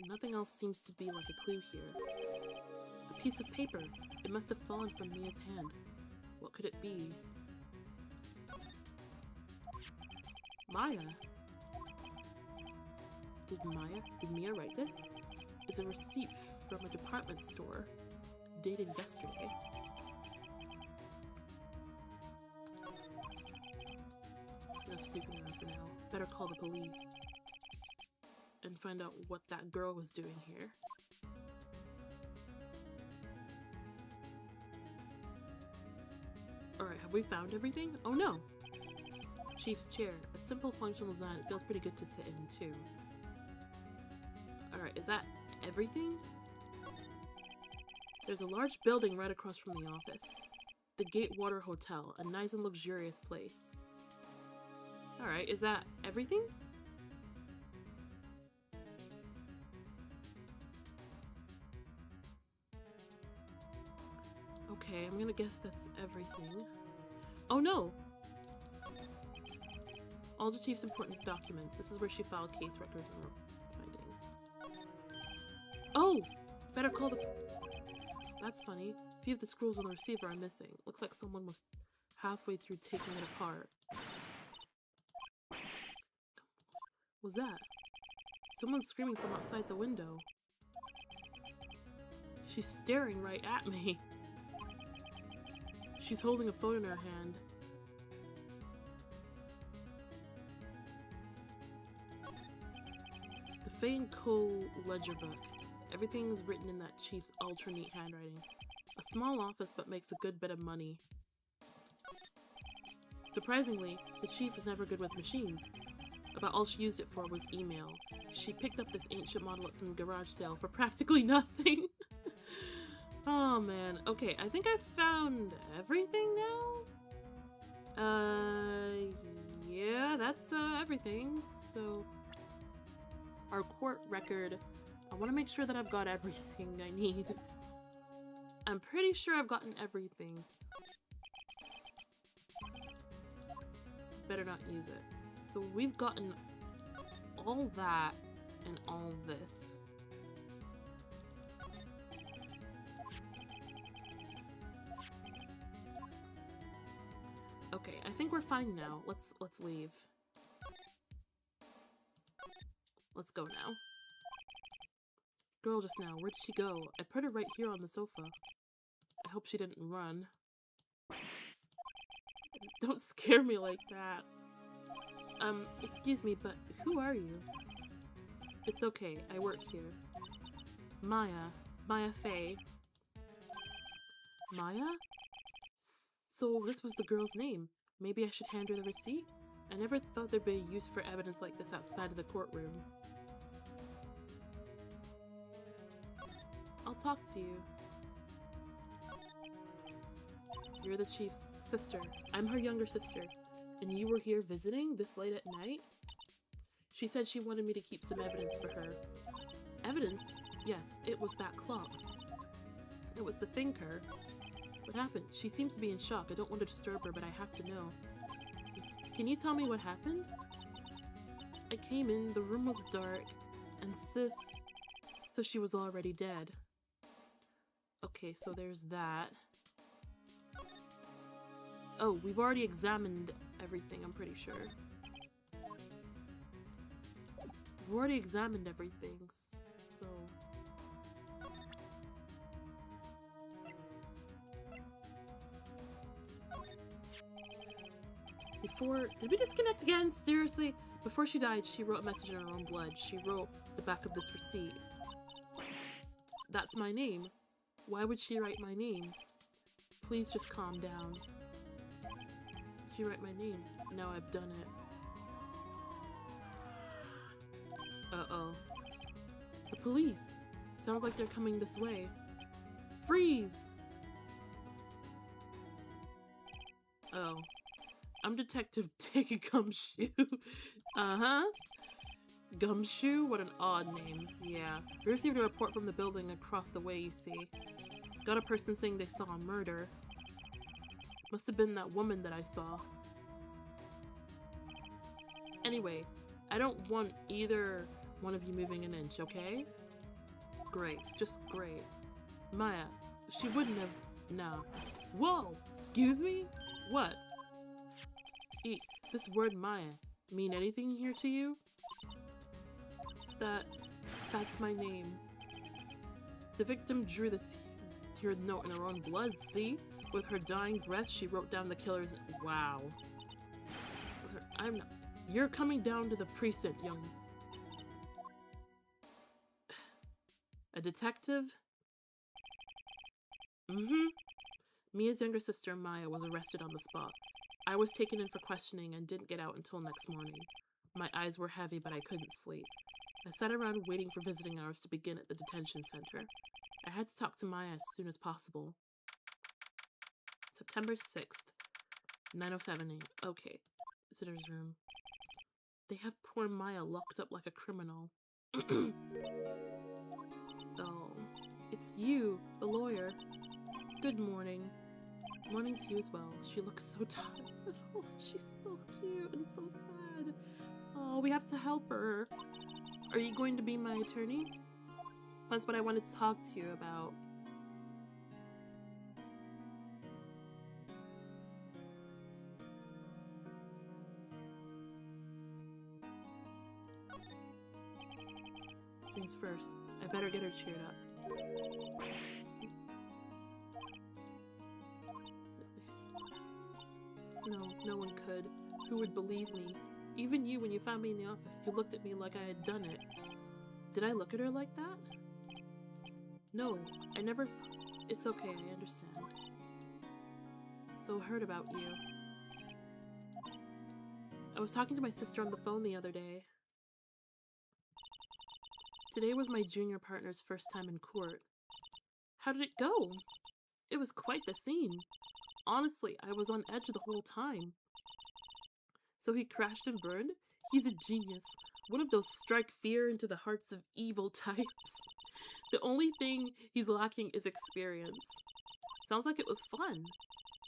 Nothing else seems to be like a clue here. A piece of paper. It must have fallen from Mia's hand. What could it be? Maya? Did Mia write this? It's a receipt from a department store, dated yesterday. That's enough sleeping around for now. Better call the police and find out what that girl was doing here. Alright, have we found everything? Oh no! Chief's chair. A simple functional design. It feels pretty good to sit in, too. Alright, is that everything? There's a large building right across from the office. The Gatewater Hotel, a nice and luxurious place. Alright, is that everything? Okay, I'm gonna guess that's everything. Oh no! All the chief's important documents. This is where she filed case records and findings. Oh! Better call the... That's funny. A few of the scrolls on the receiver are missing. Looks like someone was halfway through taking it apart. What's that? Someone's screaming from outside the window. She's staring right at me. She's holding a phone in her hand. The Fane Co. ledger book. Everything's written in that chief's ultra-neat handwriting. A small office, but makes a good bit of money. Surprisingly, the chief was never good with machines. About all she used it for was email. She picked up this ancient model at some garage sale for practically nothing. Oh man. Okay, I think I found everything now? Yeah, that's everything. So, our court record. I want to make sure that I've got everything I need. I'm pretty sure I've gotten everything. Better not use it. So we've gotten all that and all this. Okay, I think we're fine now. Let's leave. Let's go now. Girl just now, where'd she go? I put her right here on the sofa. I hope she didn't run. Don't scare me like that. Excuse me, but who are you? It's okay, I work here. Maya Faye. Maya? So this was the girl's name. Maybe I should hand her the receipt? I never thought there'd be a use for evidence like this outside of the courtroom. I'll talk to you. You're the chief's sister. I'm her younger sister. And you were here visiting this late at night? She said she wanted me to keep some evidence for her. Evidence? Yes, it was that clock. It was the thinker. What happened? She seems to be in shock. I don't want to disturb her, but I have to know. Can you tell me what happened? I came in, the room was dark, and sis... So she was already dead. Okay, so there's that. Oh, we've already examined everything, I'm pretty sure. We've already examined everything, so... Did we disconnect again? Seriously? Before she died, she wrote a message in her own blood. She wrote the back of this receipt. That's my name. Why would she write my name? Please just calm down. She write my name. Now I've done it. Uh-oh. The police. Sounds like they're coming this way. Freeze! Oh. I'm Detective Dick Gumshoe. Uh-huh. Gumshoe? What an odd name. Yeah. We received a report from the building across the way, you see. Got a person saying they saw a murder. Must have been that woman that I saw. Anyway, I don't want either one of you moving an inch, okay? Great. Just great. Maya, she wouldn't have... No. Whoa! Excuse me? What? This word Maya mean anything here to you? That's my name. The victim drew this here note in her own blood, see? With her dying breath, she wrote down the killer's... Wow. I'm not... You're coming down to the precinct, young... A detective? Mm-hmm. Mia's younger sister, Maya, was arrested on the spot. I was taken in for questioning and didn't get out until next morning. My eyes were heavy, but I couldn't sleep. I sat around waiting for visiting hours to begin at the detention center. I had to talk to Maya as soon as possible. September 6th, 9:07 a.m. Okay, visitor's room. They have poor Maya locked up like a criminal. Oh, it's you, the lawyer. Good morning. Morning to you as well. She looks so tired. Oh, she's so cute and so sad. Oh, we have to help her. Are you going to be my attorney? That's what I wanted to talk to you about. Things first. I better get her cheered up. No, no one could. Who would believe me? Even you, when you found me in the office, you looked at me like I had done it. Did I look at her like that? No, I never... It's okay, I understand. So heard about you. I was talking to my sister on the phone the other day. Today was my junior partner's first time in court. How did it go? It was quite the scene. Honestly, I was on edge the whole time. So he crashed and burned? He's a genius. One of those strike fear into the hearts of evil types. The only thing he's lacking is experience. Sounds like it was fun.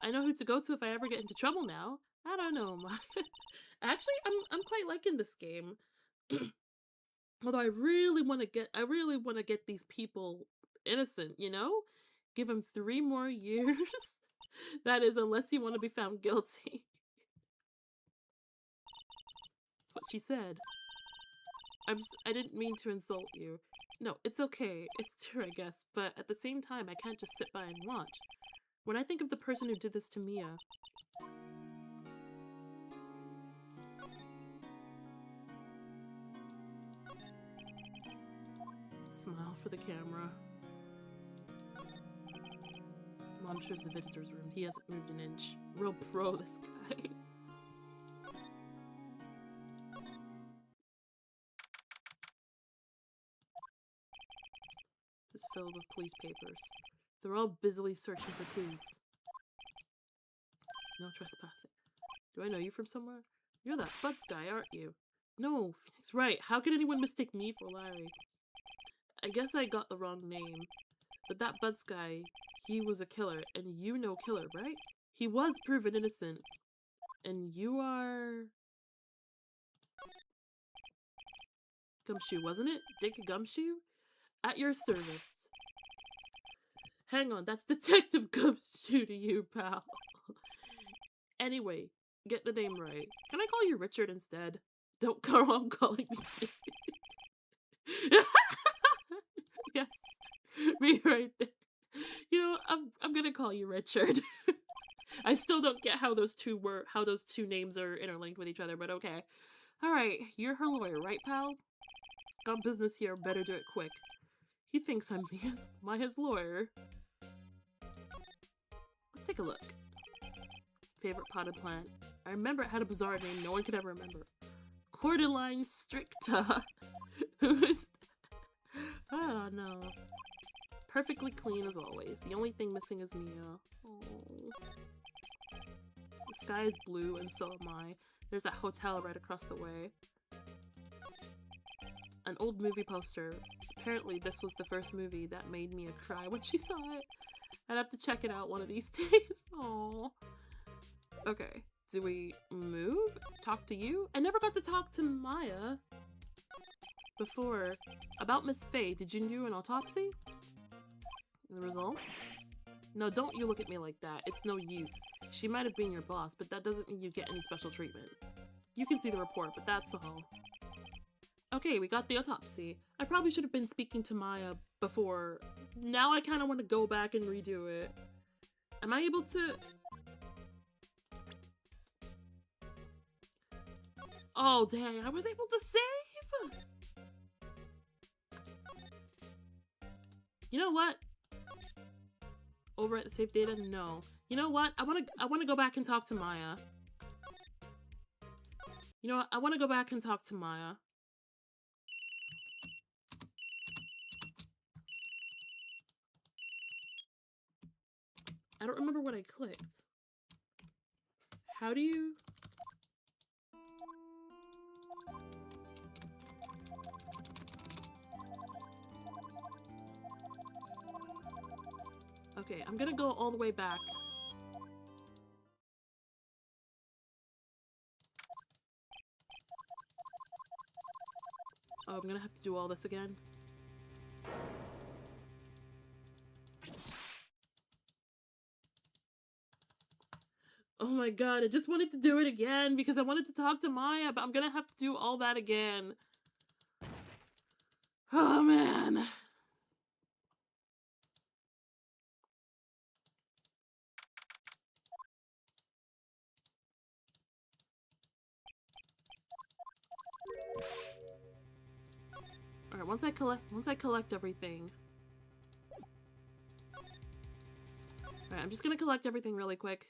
I know who to go to if I ever get into trouble now. I don't know. Actually, I'm quite liking this game. Although I really want to get these people innocent, you know? Give them 3 more years. That is, unless you want to be found guilty. That's what she said. I didn't mean to insult you. No, it's okay. It's true, I guess. But at the same time, I can't just sit by and watch. When I think of the person who did this to Mia... Smile for the camera. Monitors the visitor's room. He hasn't moved an inch. Real pro, this guy. It's filled with police papers. They're all busily searching for clues. No trespassing. Do I know you from somewhere? You're that Butts guy, aren't you? No, Phoenix, right. How could anyone mistake me for Larry? I guess I got the wrong name. But that Butts guy, he was a killer, and you know killer, right? He was proven innocent. And you are... Gumshoe, wasn't it? Dick Gumshoe? At your service. Hang on, that's Detective Gumshoe to you, pal. Anyway, get the name right. Can I call you Richard instead? Don't go on calling me Dave. Yes, me right there. You know, I'm gonna call you Richard. I still don't get how those two names are interlinked with each other, but okay. Alright, you're her lawyer, right, pal? Got business here, better do it quick. He thinks I'm Maya's lawyer. Let's take a look. Favorite potted plant. I remember it had a bizarre name no one could ever remember. Cordyline stricta. Who is... Oh, no. Perfectly clean as always. The only thing missing is Mia. Oh. The sky is blue, and so am I. There's that hotel right across the way. An old movie poster. Apparently this was the first movie that made Mia cry when she saw it. I'd have to check it out one of these days. Aww. Okay. Do we move? Talk to you? I never got to talk to Maya before. About Miss Faye, did you do an autopsy? The results? No, don't you look at me like that. It's no use. She might have been your boss, but that doesn't mean you get any special treatment. You can see the report, but that's all. Okay, we got the autopsy. I probably should have been speaking to Maya before. Now I kind of want to go back and redo it. Am I able to... Oh, dang, I was able to save! You know what? Over at the save data? No. You know what? I wanna go back and talk to Maya. You know what? I want to go back and talk to Maya. I don't remember what I clicked. How do you... Okay, I'm gonna go all the way back. Oh, I'm gonna have to do all this again. Oh my god, I just wanted to do it again because I wanted to talk to Maya, but I'm gonna have to do all that again. Oh man. Alright, once I collect everything. Alright, I'm just gonna collect everything really quick.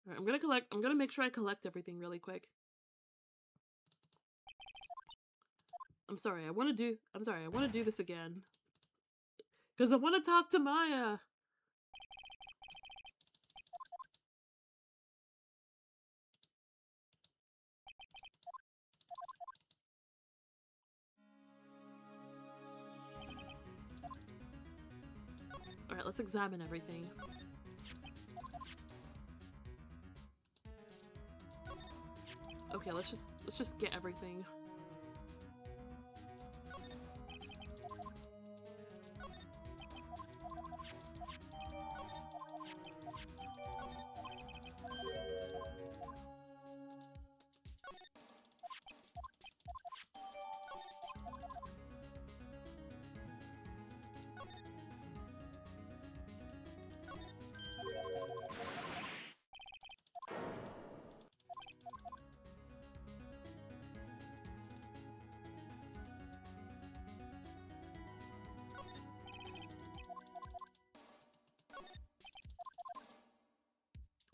Alright, I'm gonna make sure I collect everything really quick. I'm sorry, I wanna do this again. Because I wanna talk to Maya! Alright, let's examine everything. Okay, let's just get everything.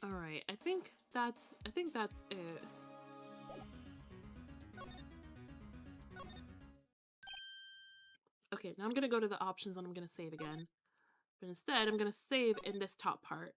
Alright, I think that's it. Okay, now I'm gonna go to the options and I'm gonna save again. But instead, I'm gonna save in this top part.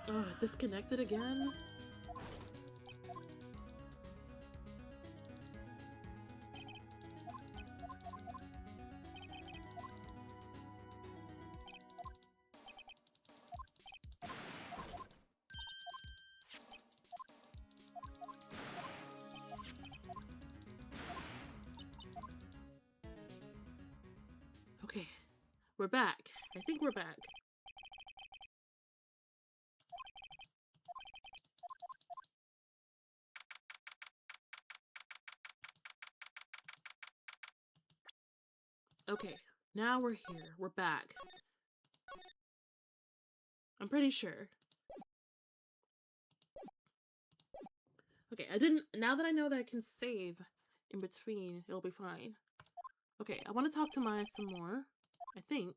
Ugh, disconnected again? Okay, we're back. I think we're back. Okay, now we're here. We're back. I'm pretty sure. Okay, now that I know that I can save in between, it'll be fine. Okay, I want to talk to Maya some more, I think.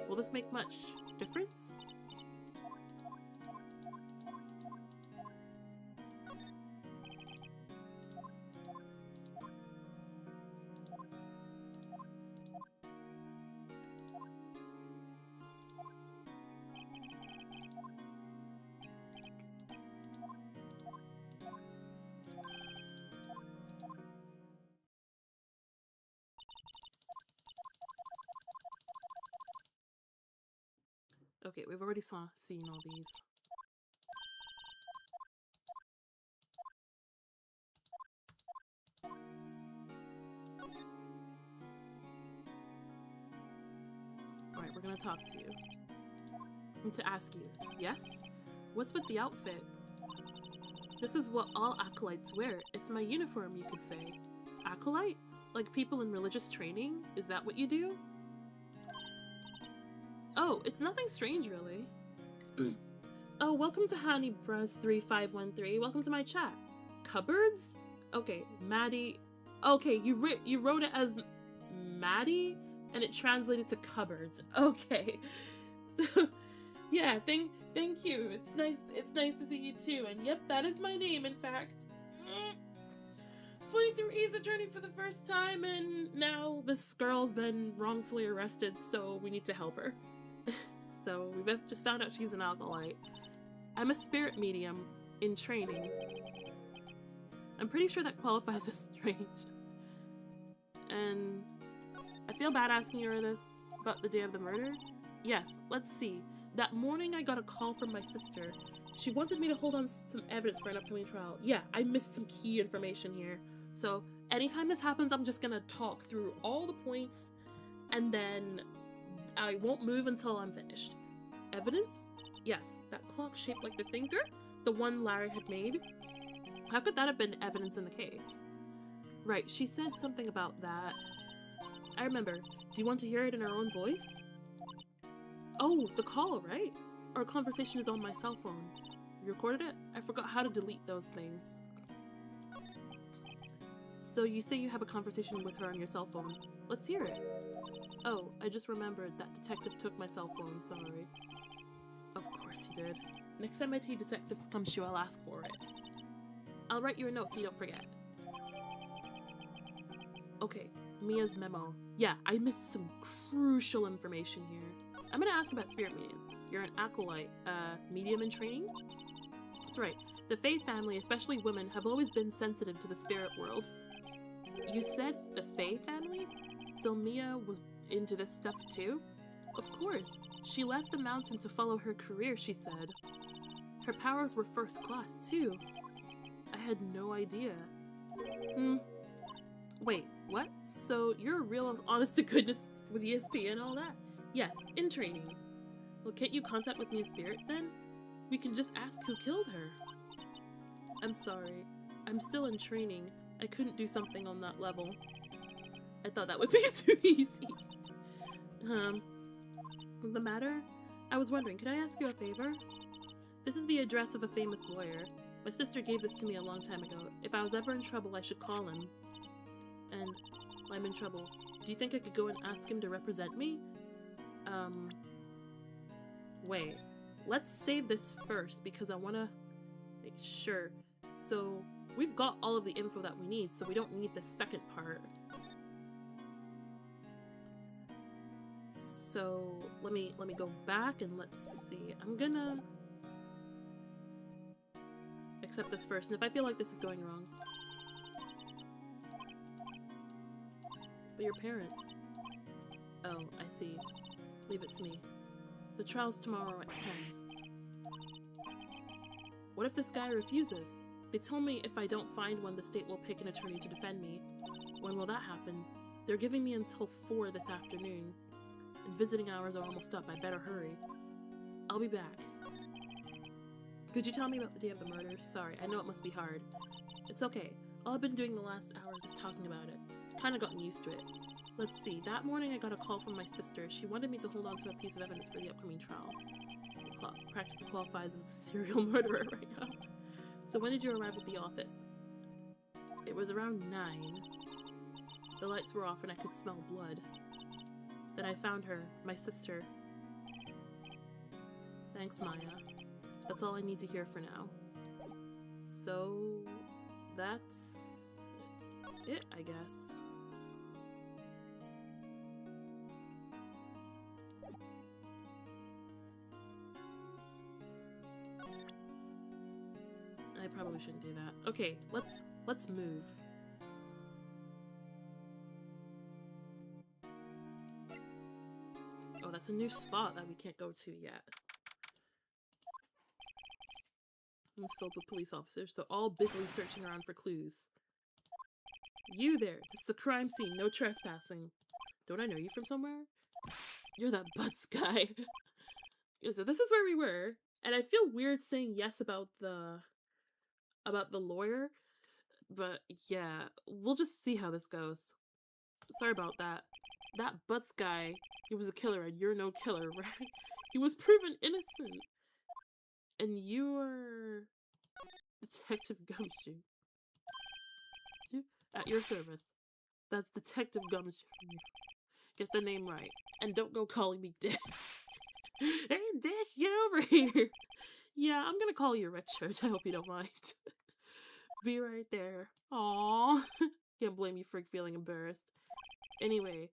Will this make much difference? Okay, we've already seen all these. Alright, we're gonna talk to you. I'm to ask you, yes? What's with the outfit? This is what all acolytes wear. It's my uniform, you could say. Acolyte? Like people in religious training? Is that what you do? Oh, it's nothing strange, really. Oh, welcome to HoneyBros3513. Welcome to my chat. Cupboards? Okay, Madie. Okay, you wrote it as Madie, and it translated to cupboards. Okay. So, yeah, thank you. It's nice to see you too. And yep, that is my name, in fact. Flying through Ace Attorney for the first time, and now this girl's been wrongfully arrested, so we need to help her. So we've just found out she's an acolyte. I'm a spirit medium in training. I'm pretty sure that qualifies as strange. And I feel bad asking her this about the day of the murder. Yes, let's see. That morning I got a call from my sister. She wanted me to hold on some evidence for an upcoming trial. Yeah, I missed some key information here. So anytime this happens, I'm just gonna talk through all the points and then I won't move until I'm finished. Evidence? Yes, that clock shaped like the thinker, the one Larry had made. How could that have been evidence in the case? Right, she said something about that. I remember. Do you want to hear it in her own voice? Oh, the call, right? Our conversation is on my cell phone. You recorded it? I forgot how to delete those things. So you say you have a conversation with her on your cell phone. Let's hear it. Oh, I just remembered that detective took my cell phone, sorry. Of course he did. Next time IT detective comes to you, I'll ask for it. I'll write you a note so you don't forget. Okay, Mia's memo. Yeah, I missed some crucial information here. I'm gonna ask about spirit mediums. You're an acolyte, medium in training? That's right. The Fae family, especially women, have always been sensitive to the spirit world. You said the Fae family? So Mia was into this stuff too? Of course. She left the mountain to follow her career, she said. Her powers were first class too. I had no idea. Wait, what? So you're a real honest to goodness with ESP and all that? Yes, in training. Well, can't you contact with me a spirit then? We can just ask who killed her. I'm sorry. I'm still in training. I couldn't do something on that level. I thought that would be too easy. The matter? I was wondering, could I ask you a favor? This is the address of a famous lawyer. My sister gave this to me a long time ago. If I was ever in trouble, I should call him. And I'm in trouble. Do you think I could go and ask him to represent me? Wait. Let's save this first because I want to make sure. So, we've got all of the info that we need, so we don't need the second part. So, let me go back and let's see. I'm gonna accept this first, and if I feel like this is going wrong. But your parents. Oh, I see. Leave it to me. The trial's tomorrow at 10. What if this guy refuses? They told me if I don't find one, the state will pick an attorney to defend me. When will that happen? They're giving me until 4 this afternoon. And visiting hours are almost up. I better hurry. I'll be back. Could you tell me about the day of the murder? Sorry, I know it must be hard. It's okay. All I've been doing the last hours is talking about it. Kinda gotten used to it. Let's see. That morning I got a call from my sister. She wanted me to hold on to a piece of evidence for the upcoming trial. Practically qualifies as a serial murderer right now. So when did you arrive at the office? It was around 9. The lights were off and I could smell blood. Then I found her, my sister. Thanks, Maya. That's all I need to hear for now. So, that's it, I guess. I probably shouldn't do that. Okay, let's move. Oh, that's a new spot that we can't go to yet. It's filled with police officers, so all busily searching around for clues. You there! This is a crime scene, no trespassing. Don't I know you from somewhere? You're that Butts guy. Yeah, so this is where we were, and I feel weird saying yes about the lawyer, but yeah, we'll just see how this goes. Sorry about that. That Butts guy, he was a killer, and you're no killer, right? He was proven innocent. And you're Detective Gumshoe. At your service. That's Detective Gumshoe. Get the name right. And don't go calling me Dick. Hey, Dick, get over here. Yeah, I'm gonna call you Richard. I hope you don't mind. Be right there. Aww. Can't blame you for feeling embarrassed. Anyway,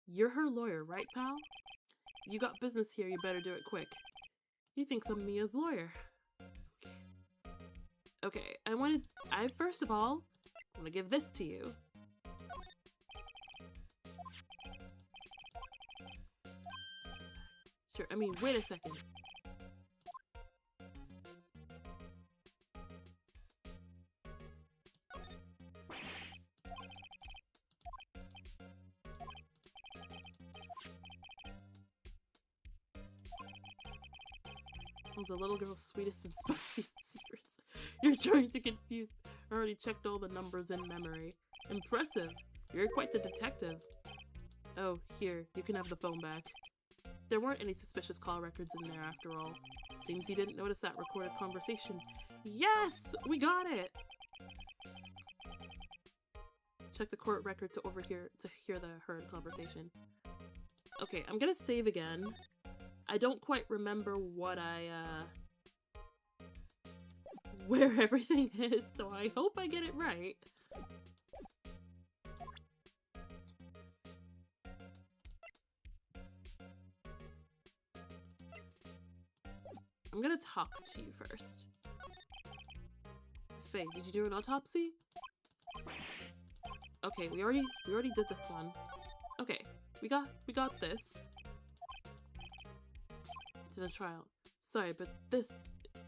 you're her lawyer, right, pal? You got business here, you better do it quick. He thinks I'm Mia's lawyer. Okay, I first of all want to give this to you. Sure, I mean, wait a second. Was a little girl's sweetest and spiciest secrets. You're trying to confuse me. I already checked all the numbers in memory. Impressive. You're quite the detective. Oh, here, you can have the phone back. There weren't any suspicious call records in there after all. Seems he didn't notice that recorded conversation. Yes! We got it! Check the court record to hear the heard conversation. Okay, I'm gonna save again. I don't quite remember what where everything is, so I hope I get it right. I'm gonna talk to you first. Miss Faye, did you do an autopsy? Okay, we already did this one. Okay, we got this. To the trial. Sorry, but this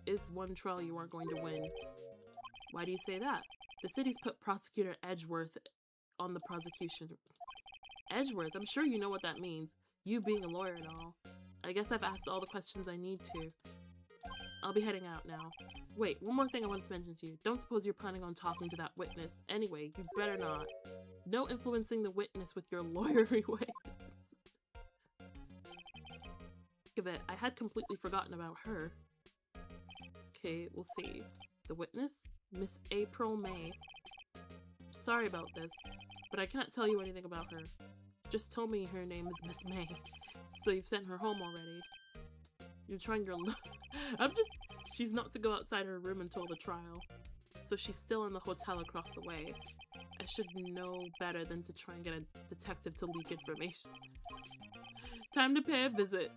is one trial you aren't going to win. Why do you say that? The city's put Prosecutor Edgeworth on the prosecution. Edgeworth? I'm sure you know what that means. You being a lawyer and all. I guess I've asked all the questions I need to. I'll be heading out now. Wait, one more thing I wanted to mention to you. Don't suppose you're planning on talking to that witness. Anyway, you better not. No influencing the witness with your lawyery ways. Of it, I had completely forgotten about her. Okay, we'll see. The witness? Miss April May. Sorry about this, but I can't tell you anything about her. Just told me her name is Miss May, so you've sent her home already. You're trying your luck. She's not to go outside her room until the trial, so she's still in the hotel across the way. I should know better than to try and get a detective to leak information. Time to pay a visit.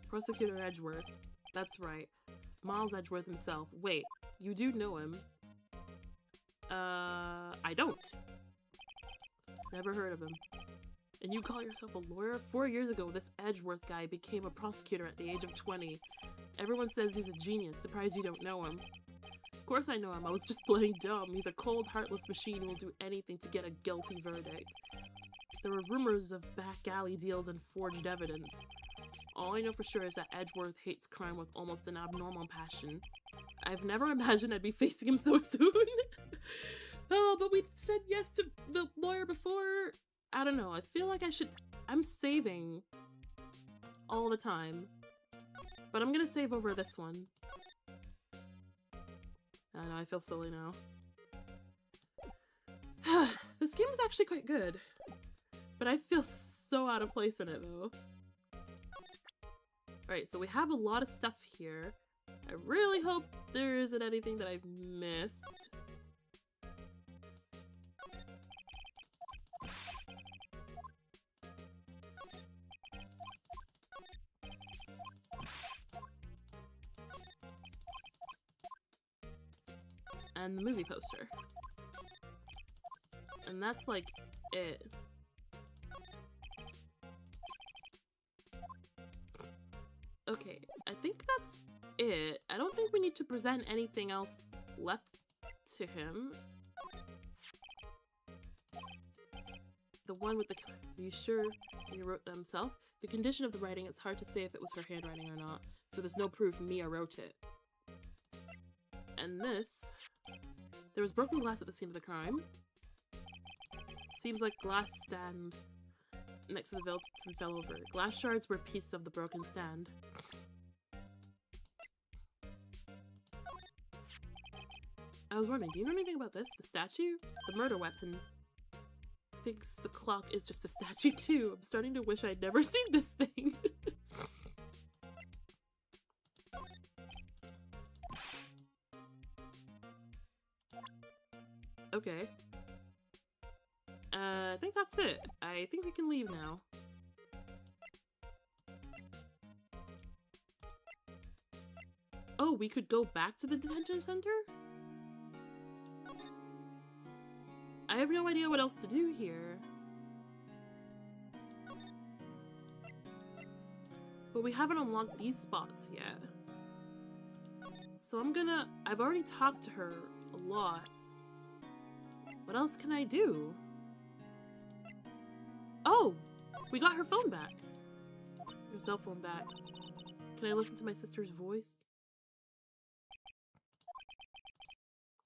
Prosecutor Edgeworth. That's right. Miles Edgeworth himself. Wait, you do know him? I don't. Never heard of him. And you call yourself a lawyer? 4 years ago, this Edgeworth guy became a prosecutor at the age of 20. Everyone says he's a genius. Surprised you don't know him. Of course I know him. I was just playing dumb. He's a cold, heartless machine who will do anything to get a guilty verdict. There were rumors of back alley deals and forged evidence. All I know for sure is that Edgeworth hates crime with almost an abnormal passion. I've never imagined I'd be facing him so soon. Oh, but we said yes to the lawyer before. I don't know, I feel like I'm saving all the time. But I'm gonna save over this one. I know, I feel silly now. This game is actually quite good. But I feel so out of place in it, though. Alright, so we have a lot of stuff here. I really hope there isn't anything that I've missed. And the movie poster. And that's like it. Okay, I think that's it. I don't think we need to present anything else left to him. The one with the... Are you sure he wrote them himself? The condition of the writing, it's hard to say if it was her handwriting or not, so there's no proof Mia wrote it. And this... There was broken glass at the scene of the crime. Seems like glass stand next to the victim fell over. Glass shards were pieces of the broken stand. I was wondering, do you know anything about this? The statue? The murder weapon. Thinks the clock is just a statue too. I'm starting to wish I'd never seen this thing. Okay. I think that's it. I think we can leave now. Oh, we could go back to the detention center? I have no idea what else to do here. But we haven't unlocked these spots yet. So I've already talked to her a lot. What else can I do? Oh! We got her phone back. Her cell phone back. Can I listen to my sister's voice?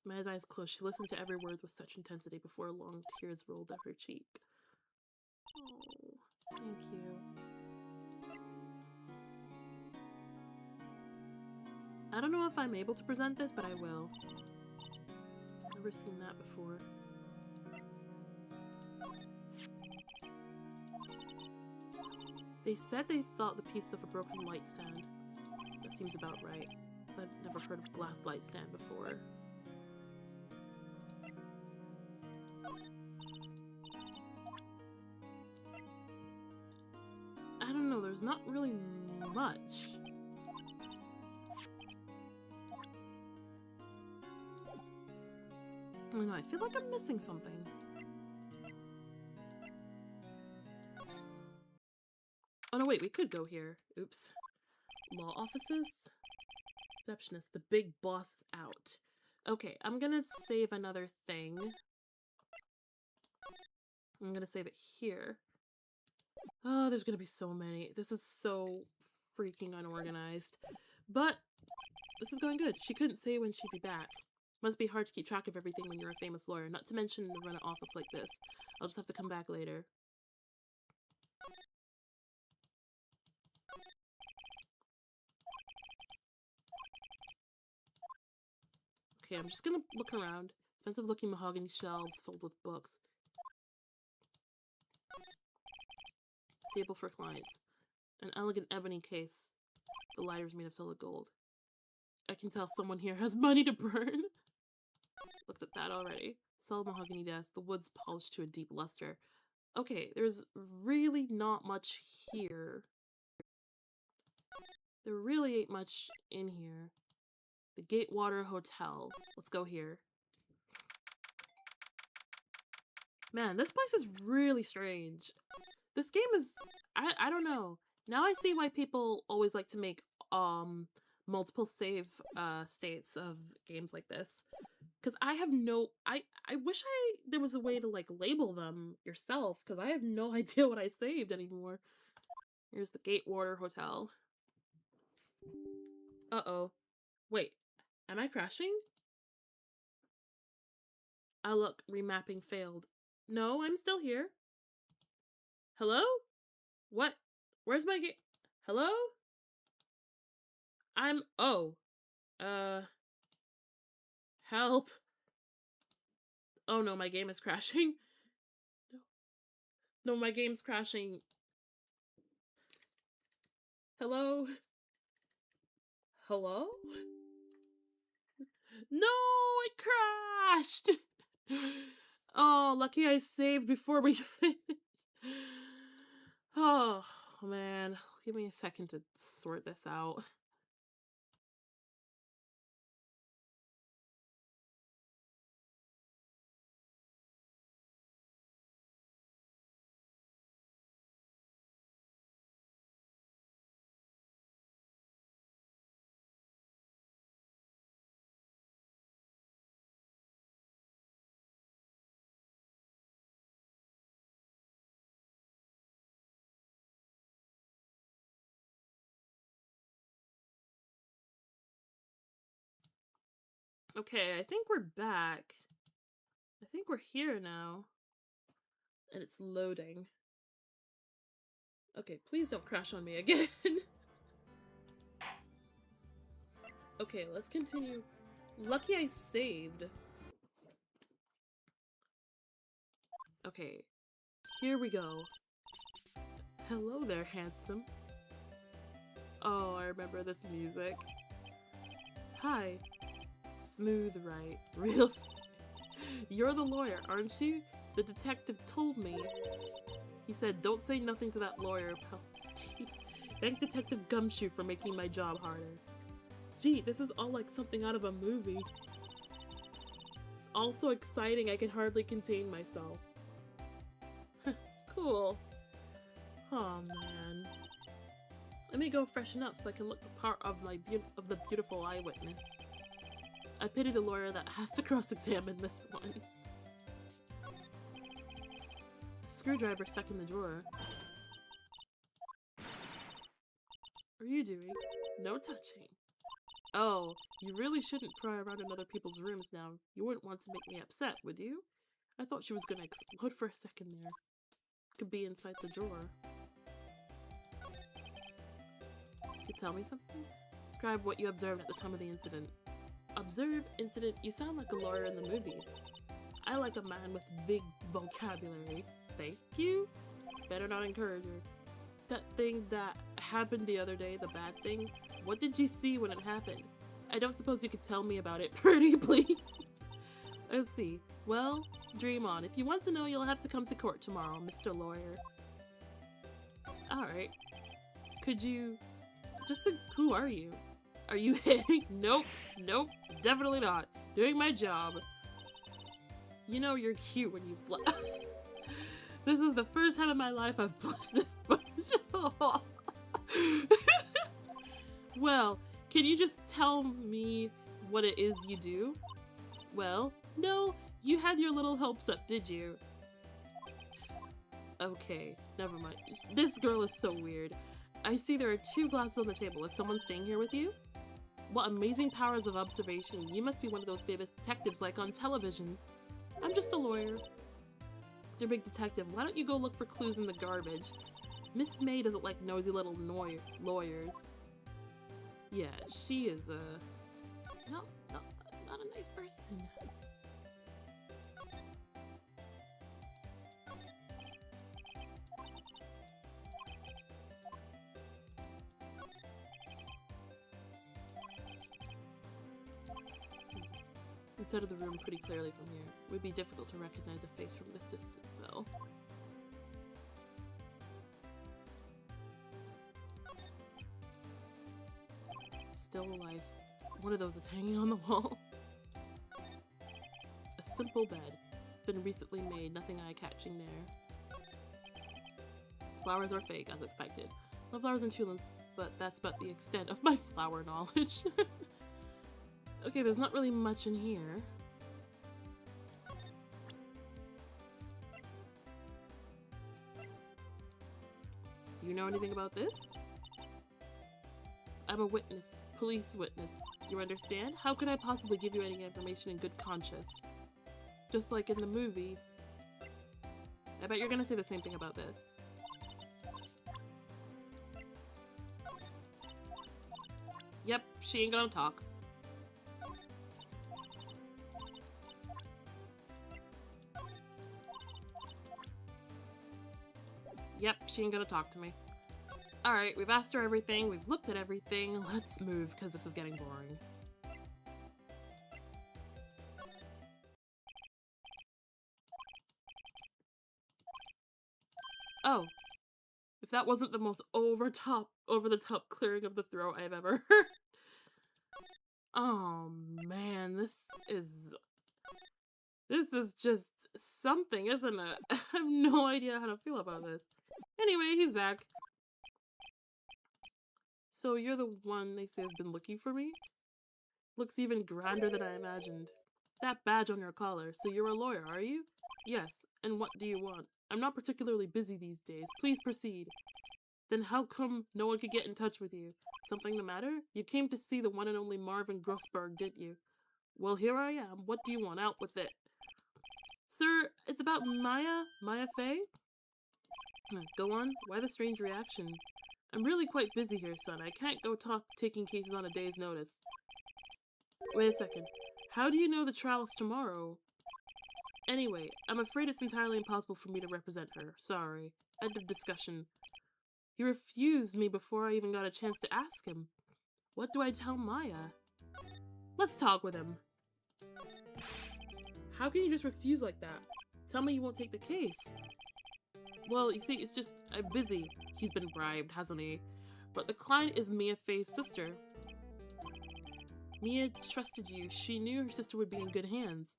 Madie's eyes closed. She listened to every word with such intensity before long tears rolled up her cheek. Oh, thank you. I don't know if I'm able to present this, but I will. Never seen that before. They said they thought the piece of a broken light stand. That seems about right. I've never heard of glass light stand before. I don't know, there's not really much. I don't know, I feel like I'm missing something. Oh no, wait, we could go here. Oops. Law offices? Receptionist, the big boss is out. Okay, I'm gonna save another thing. I'm gonna save it here. Oh, there's gonna be so many. This is so freaking unorganized. But this is going good. She couldn't say when she'd be back. Must be hard to keep track of everything when you're a famous lawyer, not to mention to run an office like this. I'll just have to come back later. Okay, I'm just gonna look around. Expensive looking mahogany shelves filled with books. Table for clients. An elegant ebony case. The lighter's made of solid gold. I can tell someone here has money to burn. Looked at that already. Solid mahogany desk. The wood's polished to a deep luster. Okay, there's really not much here. There really ain't much in here. The Gatewater Hotel. Let's go here. Man, this place is really strange. This game is... I don't know. Now I see why people always like to make multiple save states of games like this. Because I have no... I wish there was a way to like label them yourself, because I have no idea what I saved anymore. Here's the Gatewater Hotel. Uh-oh. Wait. Am I crashing? Ah, look. Remapping failed. No, I'm still here. Hello? What? Where's my game? Hello? Oh. Help. Oh no, my game is crashing. No, my game's crashing. Hello? Hello? No, it crashed! Oh, lucky I saved before we finished. Oh, man. Give me a second to sort this out. Okay, I think we're back. I think we're here now. And it's loading. Okay, please don't crash on me again. Okay, let's continue. Lucky I saved. Okay, here we go. Hello there, handsome. Oh, I remember this music. Hi. Smooth, right? Real smooth. You're the lawyer, aren't you? The detective told me. He said, don't say nothing to that lawyer, pal. Thank Detective Gumshoe for making my job harder. Gee, this is all like something out of a movie. It's all so exciting I can hardly contain myself. Cool. Oh man. Let me go freshen up so I can look the part of the beautiful eyewitness. I pity the lawyer that has to cross-examine this one. A screwdriver stuck in the drawer. What are you doing? No touching. Oh, you really shouldn't pry around in other people's rooms now. You wouldn't want to make me upset, would you? I thought she was gonna explode for a second there. Could be inside the drawer. Could you tell me something? Describe what you observed at the time of the incident. Observe, incident, you sound like a lawyer in the movies. I like a man with big vocabulary. Thank you? Better not encourage her. That thing that happened the other day, the bad thing, what did you see when it happened? I don't suppose you could tell me about it, pretty please? Let's see. Well, dream on. If you want to know, you'll have to come to court tomorrow, Mr. Lawyer. Alright. Could you... who are you? Are you hitting? Nope. Nope. Definitely not. Doing my job. You know you're cute when you blush. This is the first time in my life I've blushed this much. Well, can you just tell me what it is you do? Well, no, you had your little hopes up, did you? Okay, never mind. This girl is so weird. I see there are 2 glasses on the table. Is someone staying here with you? What amazing powers of observation. You must be one of those famous detectives like on television. I'm just a lawyer. Mr. Big Detective, why don't you go look for clues in the garbage? Miss May doesn't like nosy little lawyers. Yeah, she is not a nice person. Inside of the room pretty clearly from here. It would be difficult to recognize a face from this distance, though. Still alive. One of those is hanging on the wall. A simple bed. It's been recently made, nothing eye-catching there. Flowers are fake, as expected. No flowers and tulips, but that's about the extent of my flower knowledge. Okay, there's not really much in here. Do you know anything about this? I'm a witness, police witness. You understand? How could I possibly give you any information in good conscience? Just like in the movies. I bet you're gonna say the same thing about this. Yep, she ain't gonna talk. Yep, she ain't gonna talk to me. Alright, we've asked her everything, we've looked at everything, let's move, because this is getting boring. Oh. If that wasn't the most over-the-top clearing of the throat I've ever heard. Oh man, this is just something, isn't it? I have no idea how to feel about this. Anyway, he's back. So you're the one they say has been looking for me? Looks even grander than I imagined. That badge on your collar, so you're a lawyer, are you? Yes, and what do you want? I'm not particularly busy these days. Please proceed. Then how come no one could get in touch with you? Something the matter? You came to see the one and only Marvin Grossberg, didn't you? Well, here I am. What do you want? Out with it. Sir, it's about Maya Fey? Go on. Why the strange reaction? I'm really quite busy here, son. I can't go taking cases on a day's notice. Wait a second. How do you know the trial's tomorrow? Anyway, I'm afraid it's entirely impossible for me to represent her. Sorry. End of discussion. He refused me before I even got a chance to ask him. What do I tell Maya? Let's talk with him. How can you just refuse like that? Tell me you won't take the case. Well, you see, it's just, I'm busy. He's been bribed, hasn't he? But the client is Mia Fey's sister. Mia trusted you. She knew her sister would be in good hands.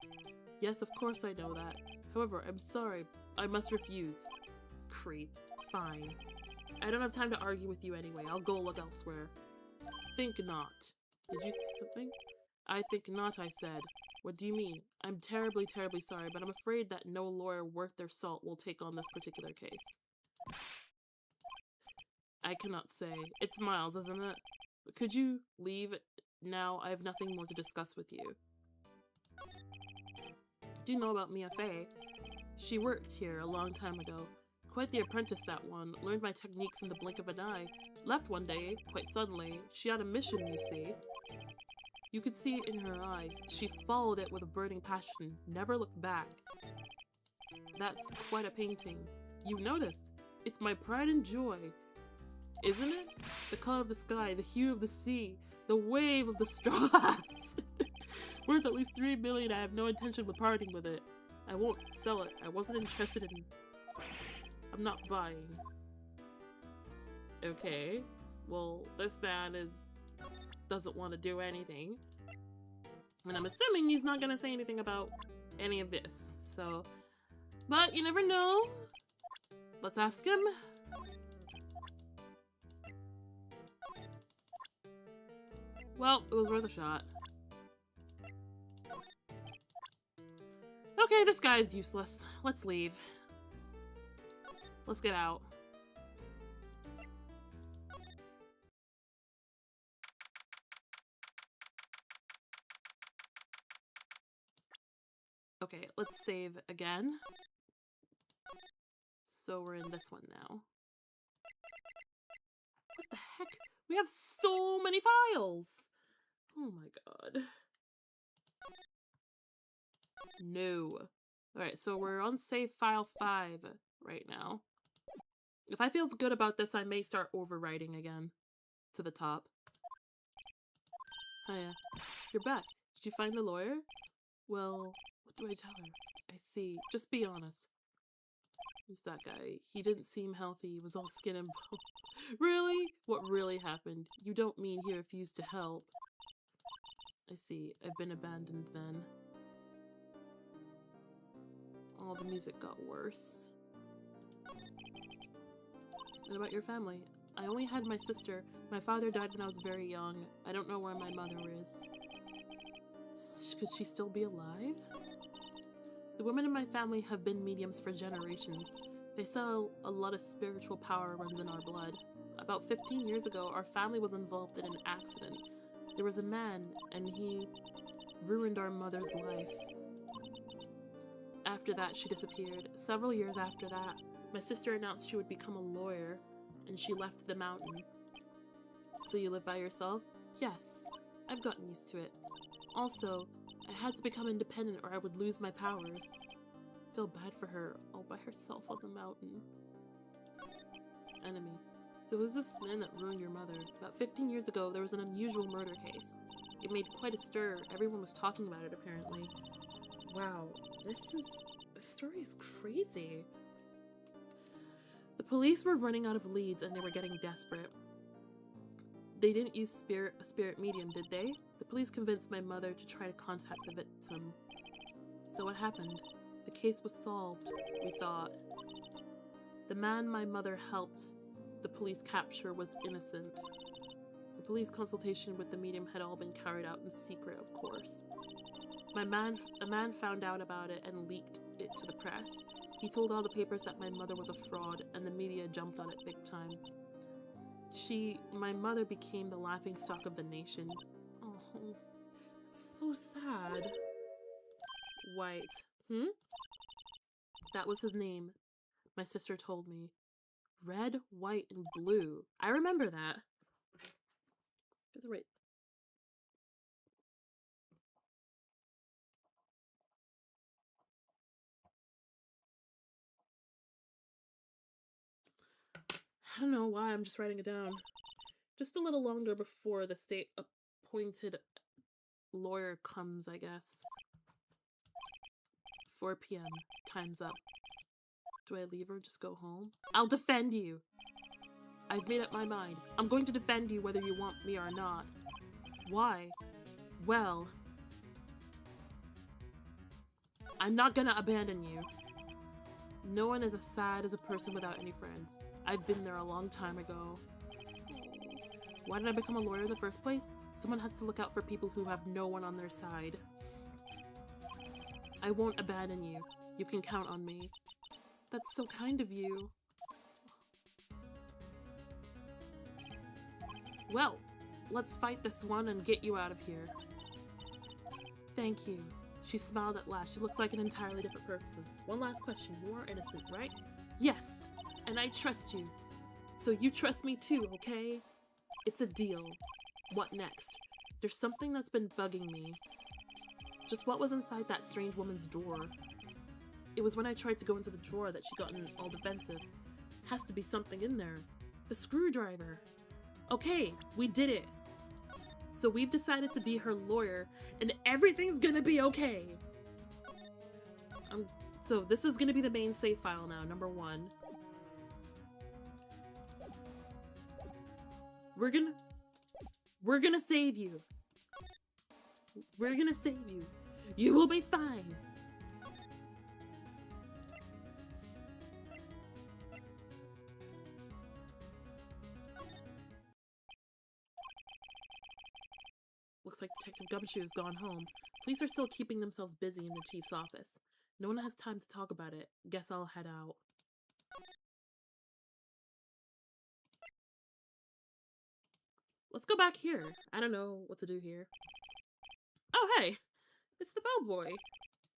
Yes, of course I know that. However, I'm sorry. I must refuse. Creep. Fine. I don't have time to argue with you anyway. I'll go look elsewhere. Think not. Did you say something? I think not, I said. What do you mean? I'm terribly, terribly sorry, but I'm afraid that no lawyer worth their salt will take on this particular case. I cannot say. It's Miles, isn't it? Could you leave now? I have nothing more to discuss with you. Do you know about Mia Fey? She worked here a long time ago. Quite the apprentice, that one. Learned my techniques in the blink of an eye. Left one day, quite suddenly. She had a mission, you see. You could see it in her eyes. She followed it with a burning passion, never looked back. That's quite a painting. You noticed? It's my pride and joy. Isn't it? The color of the sky, the hue of the sea, the wave of the straws. Worth at least 3 million, I have no intention of parting with it. I won't sell it. I wasn't interested in... I'm not buying. Okay. Well, this man doesn't want to do anything. And I'm assuming he's not gonna say anything about any of this, so... But you never know. Let's ask him. Well, it was worth a shot. Okay, this guy's useless. Let's leave. Let's get out. Okay, let's save again. So we're in this one now. What the heck? We have so many files! Oh my god. No. Alright, so we're on save file 5 right now. If I feel good about this, I may start overwriting again. To the top. Hiya. You're back. Did you find the lawyer? Well, what do I tell her? I see. Just be honest. Who's that guy? He didn't seem healthy. He was all skin and bones. Really? What really happened? You don't mean he refused to help. I see. I've been abandoned then. Oh, the music got worse. What about your family? I only had my sister. My father died when I was very young. I don't know where my mother is. Could she still be alive? The women in my family have been mediums for generations. They say a lot of spiritual power runs in our blood. About 15 years ago, our family was involved in an accident. There was a man, and he ruined our mother's life. After that, she disappeared. Several years after that, my sister announced she would become a lawyer, and she left the mountain. So you live by yourself? Yes. I've gotten used to it. Also, I had to become independent or I would lose my powers. I feel bad for her, all by herself on the mountain. Enemy. So it was this man that ruined your mother. About 15 years ago, there was an unusual murder case. It made quite a stir. Everyone was talking about it, apparently. Wow, this story is crazy. The police were running out of leads and they were getting desperate. They didn't use a spirit medium, did they? The police convinced my mother to try to contact the victim. So what happened? The case was solved, we thought. The man my mother helped the police capture was innocent. The police consultation with the medium had all been carried out in secret, of course. A man found out about it and leaked it to the press. He told all the papers that my mother was a fraud, and the media jumped on it big time. My mother became the laughingstock of the nation. Oh, it's so sad. Red White. That was his name. My sister told me. Red, white, and blue. I remember that. Get the right. I don't know why, I'm just writing it down. Just a little longer before the state appointed lawyer comes, I guess. 4 p.m. Time's up. Do I leave or just go home? I'll defend you! I've made up my mind. I'm going to defend you whether you want me or not. Why? Well, I'm not gonna abandon you. No one is as sad as a person without any friends. I've been there a long time ago. Why did I become a lawyer in the first place? Someone has to look out for people who have no one on their side. I won't abandon you. You can count on me. That's so kind of you. Well, let's fight this one and get you out of here. Thank you. She smiled at last. She looks like an entirely different person. One last question. You are innocent, right? Yes, and I trust you. So you trust me too, okay? It's a deal. What next? There's something that's been bugging me. Just what was inside that strange woman's drawer? It was when I tried to go into the drawer that she got all defensive. Has to be something in there. The screwdriver. Okay, we did it. So we've decided to be her lawyer, and everything's gonna be okay. So this is gonna be the main save file now, number 1. We're gonna save you. We're gonna save you. You will be fine. Looks like Detective Gumshoe has gone home. Police are still keeping themselves busy in the chief's office. No one has time to talk about it. Guess I'll head out. Let's go back here. I don't know what to do here. Oh, hey! It's the bellboy.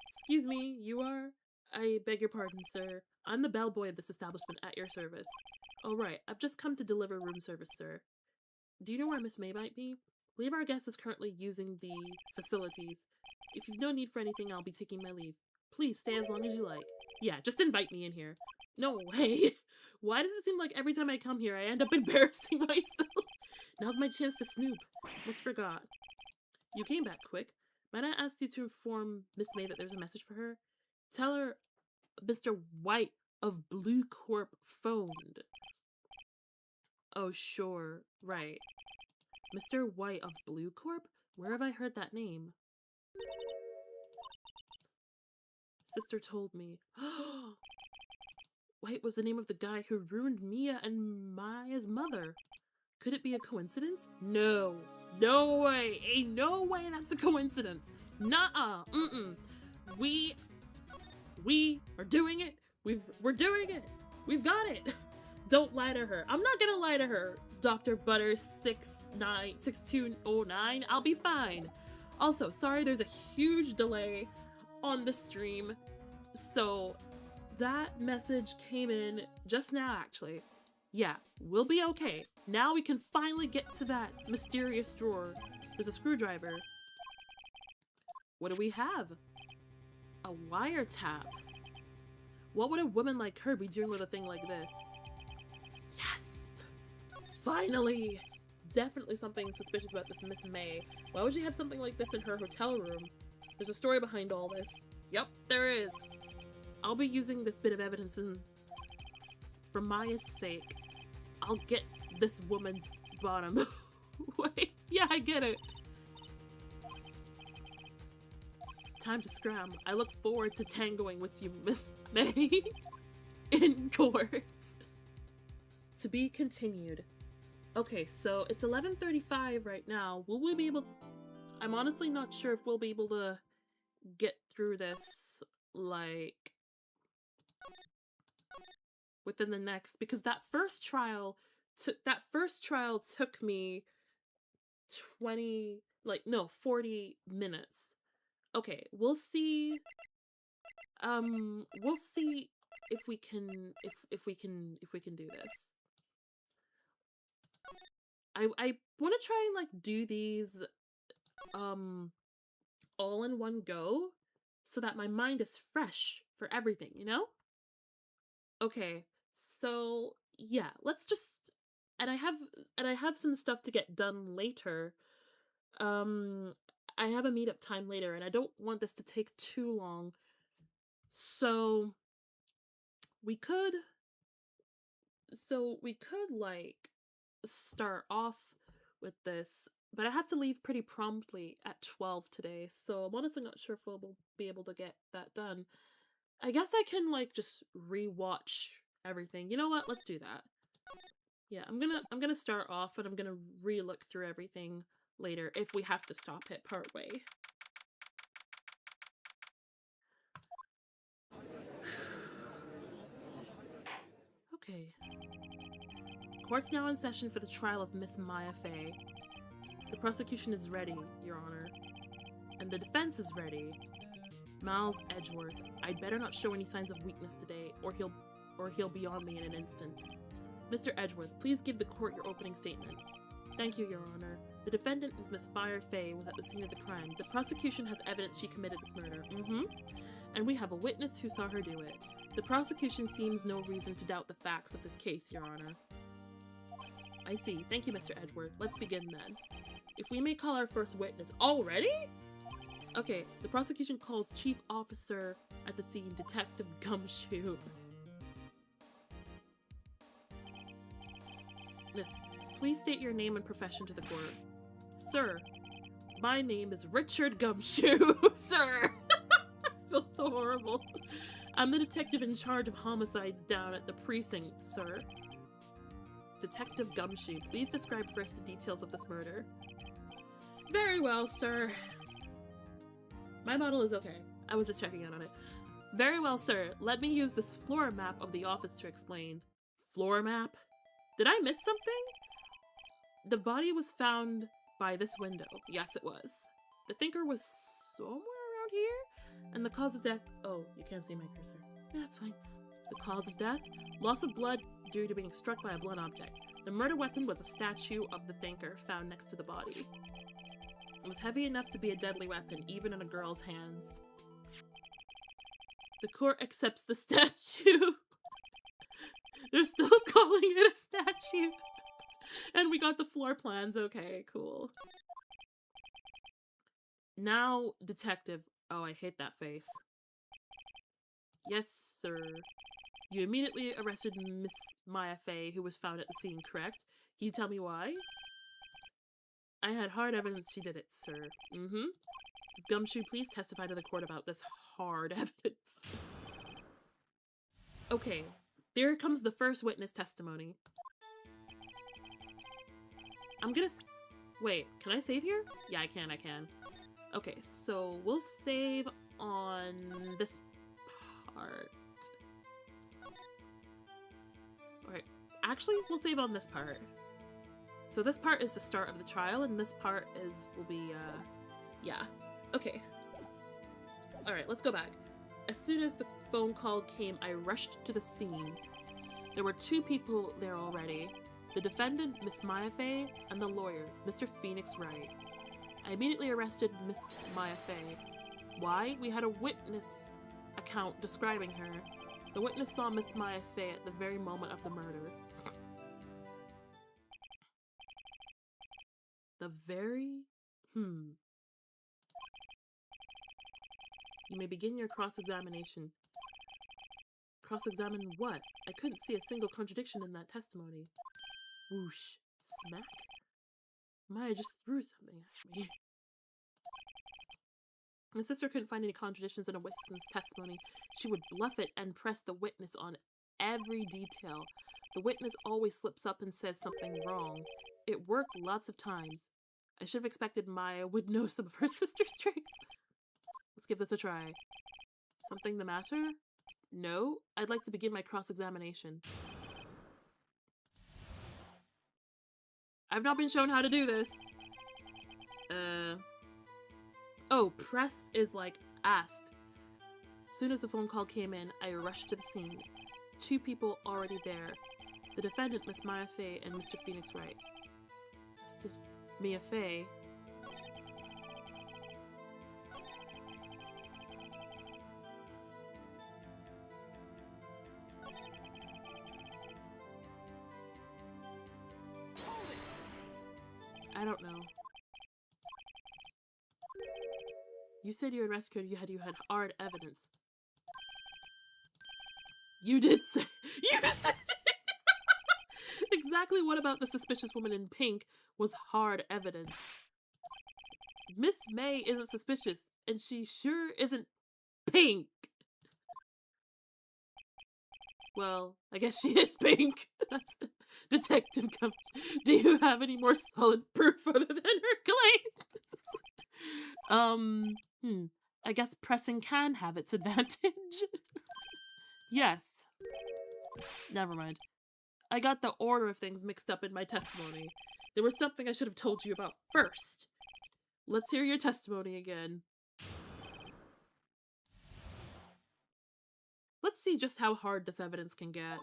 Excuse me, you are? I beg your pardon, sir. I'm the bellboy of this establishment at your service. Oh, right. I've just come to deliver room service, sir. Do you know where Miss May might be? I believe our guest is currently using the facilities. If you've no need for anything, I'll be taking my leave. Please stay as long as you like. Yeah, just invite me in here. No, hey. Why does it seem like every time I come here, I end up embarrassing myself? Now's my chance to snoop. Almost forgot. You came back quick. Might I ask you to inform Miss May that there's a message for her? Tell her Mr. White of Blue Corp phoned. Oh, sure. Right. Mr. White of Blue Corp? Where have I heard that name? Sister told me. White was the name of the guy who ruined Mia and Maya's mother. Could it be a coincidence? No. No way. Ain't no way that's a coincidence. Nuh-uh. We are doing it. We're doing it. We've got it. Don't lie to her. I'm not gonna lie to her. Dr. Butter 6209. I'll be fine. Also, sorry there's a huge delay on the stream. So that message came in just now, actually. Yeah, we'll be okay. Now we can finally get to that mysterious drawer. There's a screwdriver. What do we have? A wiretap. What would a woman like her be doing with a thing like this? Yes! Finally! Definitely something suspicious about this Miss May. Why would she have something like this in her hotel room? There's a story behind all this. Yep, there is. I'll be using this bit of evidence for Maya's sake. I'll get this woman's bottom. Wait, yeah, I get it. Time to scram. I look forward to tangoing with you, Miss May. In court. To be continued. Okay, so it's 11:35 right now. Will we be able... I'm honestly not sure if we'll be able to get through this, like, within the next... Because that first trial took me 40 minutes. Okay, we'll see. We'll see if we can do this. I want to try and like do these all in one go so that my mind is fresh for everything, you know? Okay. So, yeah, let's just and I have some stuff to get done later. Um I have a meetup time later and I don't want this to take too long. So, we could like start off with this, but I have to leave pretty promptly at 12 today, so I'm honestly not sure if we'll be able to get that done. I guess I can like just rewatch everything. You know what? Let's do that. Yeah, I'm gonna start off and I'm gonna re-look through everything later if we have to stop it partway. Okay. Court's now in session for the trial of Miss Maya Fey. The prosecution is ready, Your Honor. And the defense is ready. Miles Edgeworth, I'd better not show any signs of weakness today, or he'll be on me in an instant. Mr. Edgeworth, please give the court your opening statement. Thank you, Your Honor. The defendant is Miss Fire Fey was at the scene of the crime. The prosecution has evidence she committed this murder. And we have a witness who saw her do it. The prosecution seems no reason to doubt the facts of this case, Your Honor. I see. Thank you, Mr. Edgeworth. Let's begin then. If we may call our first witness already? Okay, the prosecution calls Chief Officer at the scene, Detective Gumshoe. Miss, please state your name and profession to the court. Sir, my name is Richard Gumshoe, sir. I feel so horrible. I'm the detective in charge of homicides down at the precinct, sir. Detective Gumshoe, please describe first the details of this murder. Very well, sir. My model is okay. I was just checking out on it. Very well, sir. Let me use this floor map of the office to explain. Floor map? Did I miss something? The body was found by this window. Yes, it was. The thinker was somewhere around here? And the cause of death... Oh, you can't see my cursor. That's fine. The cause of death? Loss of blood due to being struck by a blunt object. The murder weapon was a statue of the thinker found next to the body. It was heavy enough to be a deadly weapon, even in a girl's hands. The court accepts the statue. They're still calling it a statue. And we got the floor plans. Okay, cool. Now, detective. Oh, I hate that face. Yes, sir. You immediately arrested Miss Maya Fey, who was found at the scene, correct? Can you tell me why? I had hard evidence she did it, sir. Gumshoe, please testify to the court about this hard evidence. Okay, there comes the first witness testimony. I'm gonna wait, can I save here? Yeah, I can. Okay, so we'll save on this part. Alright, actually, we'll save on this part. So this part is the start of the trial, and this part will be, yeah. Okay. Alright, let's go back. As soon as the phone call came, I rushed to the scene. There were two people there already. The defendant, Miss Maya Fey, and the lawyer, Mr. Phoenix Wright. I immediately arrested Miss Maya Fey. Why? We had a witness account describing her. The witness saw Miss Maya Fey at the very moment of the murder. The very... You may begin your cross-examination. Cross-examine what? I couldn't see a single contradiction in that testimony. Whoosh. Smack? Maya just threw something at me. My sister couldn't find any contradictions in a witness's testimony. She would bluff it and press the witness on every detail. The witness always slips up and says something wrong. It worked lots of times. I should have expected Maya would know some of her sister's tricks. Let's give this a try. Something the matter? No? I'd like to begin my cross-examination. I've not been shown how to do this. Oh, press is like asked. Soon as the phone call came in, I rushed to the scene. 2 people already there. The defendant, Miss Maya Fey, and Mr. Phoenix Wright. Mia Fey? I don't know. You said you had rescued you had hard evidence. You did say you said exactly what about the suspicious woman in pink was hard evidence. Miss May isn't suspicious, and she sure isn't pink. Well, I guess she is pink. That's Detective Gump. Do you have any more solid proof other than her claims? I guess pressing can have its advantage. Yes. Never mind. I got the order of things mixed up in my testimony. There was something I should have told you about first. Let's hear your testimony again. Let's see just how hard this evidence can get.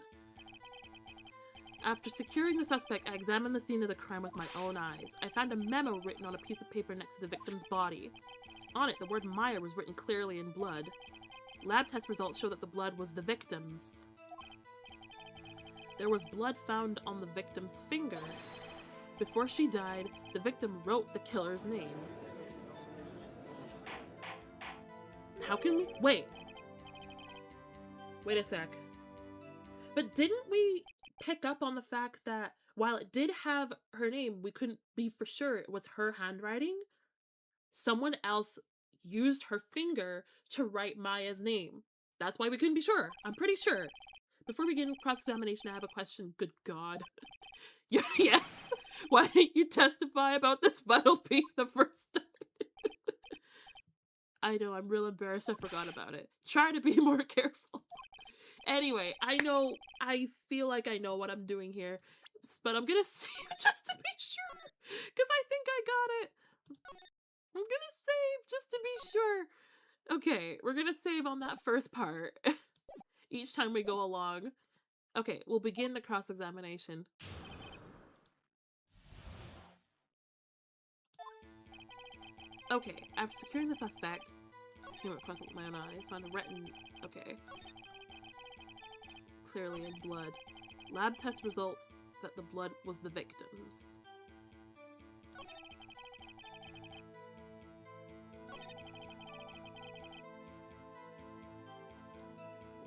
After securing the suspect, I examined the scene of the crime with my own eyes. I found a memo written on a piece of paper next to the victim's body. On it, the word Maya was written clearly in blood. Lab test results show that the blood was the victim's. There was blood found on the victim's finger. Before she died, the victim wrote the killer's name. How can we— Wait a sec. But didn't we pick up on the fact that while it did have her name, we couldn't be for sure it was her handwriting? Someone else used her finger to write Maya's name. That's why we couldn't be sure. I'm pretty sure. Before we begin cross-examination, I have a question. Good God. Yes? Why didn't you testify about this vital piece the first time? I know, I'm real embarrassed I forgot about it. Try to be more careful. Anyway, I feel like I know what I'm doing here, but I'm gonna save just to be sure, because I think I got it. I'm gonna save just to be sure. Okay, we're gonna save on that first part each time we go along. Okay, we'll begin the cross-examination. Okay, after securing the suspect, came across with my own eyes, found a written— okay. Clearly in blood. Lab test results that the blood was the victim's.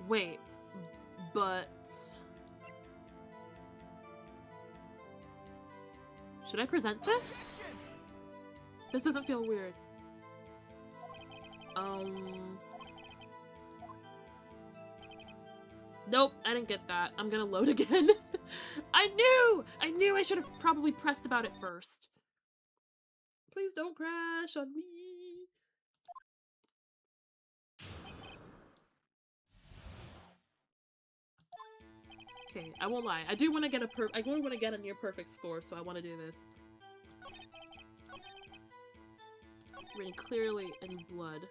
Wait, but... should I present this? This doesn't feel weird. Nope, I didn't get that. I'm gonna load again. I knew I should have probably pressed about it first. Please don't crash on me. Okay, I won't lie. I do want to get a near perfect score, so I want to do this. Written clearly in blood.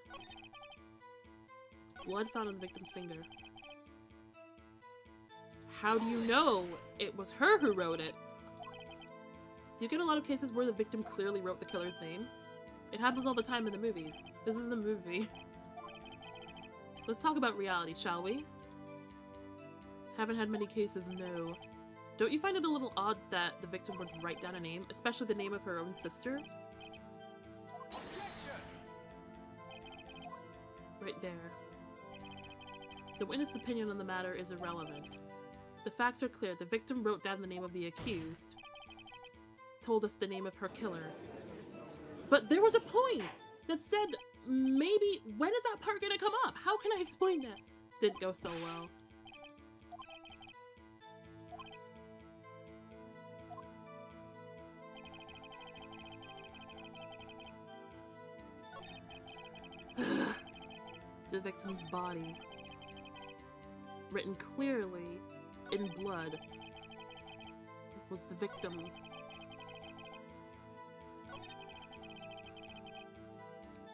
Blood found on the victim's finger. How do you know it was her who wrote it? Do you get a lot of cases where the victim clearly wrote the killer's name? It happens all the time in the movies. This is the movie. Let's talk about reality, shall we? Haven't had many cases, no. Don't you find it a little odd that the victim would write down a name, especially the name of her own sister? Right there. The witness' opinion on the matter is irrelevant. The facts are clear. The victim wrote down the name of the accused. Told us the name of her killer. But there was a point that said, maybe, when is that part gonna come up? How can I explain that? Didn't go so well. The victim's body. Written clearly in blood. Was the victim's.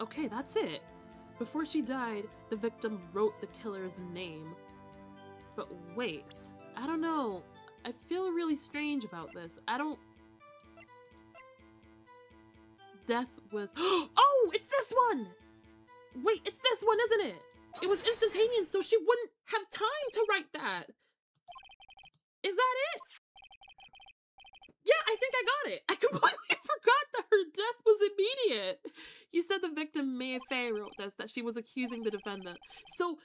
Okay, that's it. Before she died, the victim wrote the killer's name. But wait, I don't know. I feel really strange about this. Death was... Oh, it's this one! Wait, it's this one, isn't it? It was instantaneous, so she wouldn't have time to write that. Is that it? Yeah, I think I got it. I completely forgot that her death was immediate. You said the victim Mei Fei wrote this, that she was accusing the defendant. So,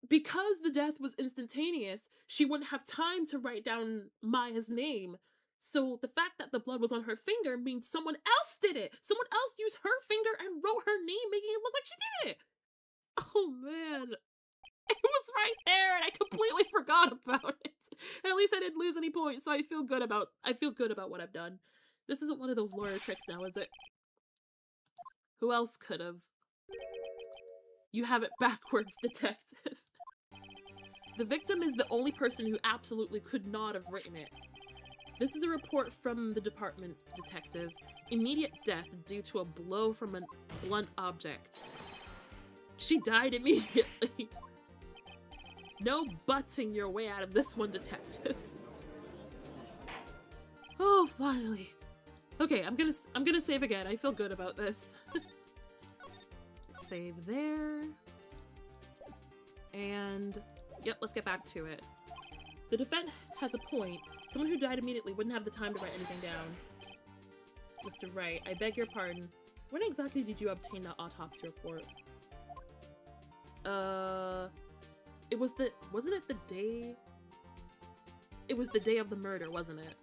because the death was instantaneous, she wouldn't have time to write down Maya's name. So the fact that the blood was on her finger means someone else did it. Someone else used her finger and wrote her name, making it look like she did it. Oh man. It was right there and I completely forgot about it. At least I didn't lose any points, so I feel good about what I've done. This isn't one of those lawyer tricks now, is it? Who else could have? You have it backwards, detective. The victim is the only person who absolutely could not have written it. This is a report from the department, detective. Immediate death due to a blow from a blunt object. She died immediately. No butting your way out of this one, detective. Oh, finally. Okay, I'm gonna save again. I feel good about this. Save there. And yep, let's get back to it. The defendant has a point. Someone who died immediately wouldn't have the time to write anything down. Mr. Wright, I beg your pardon. When exactly did you obtain the autopsy report? Wasn't it the day? It was the day of the murder, wasn't it?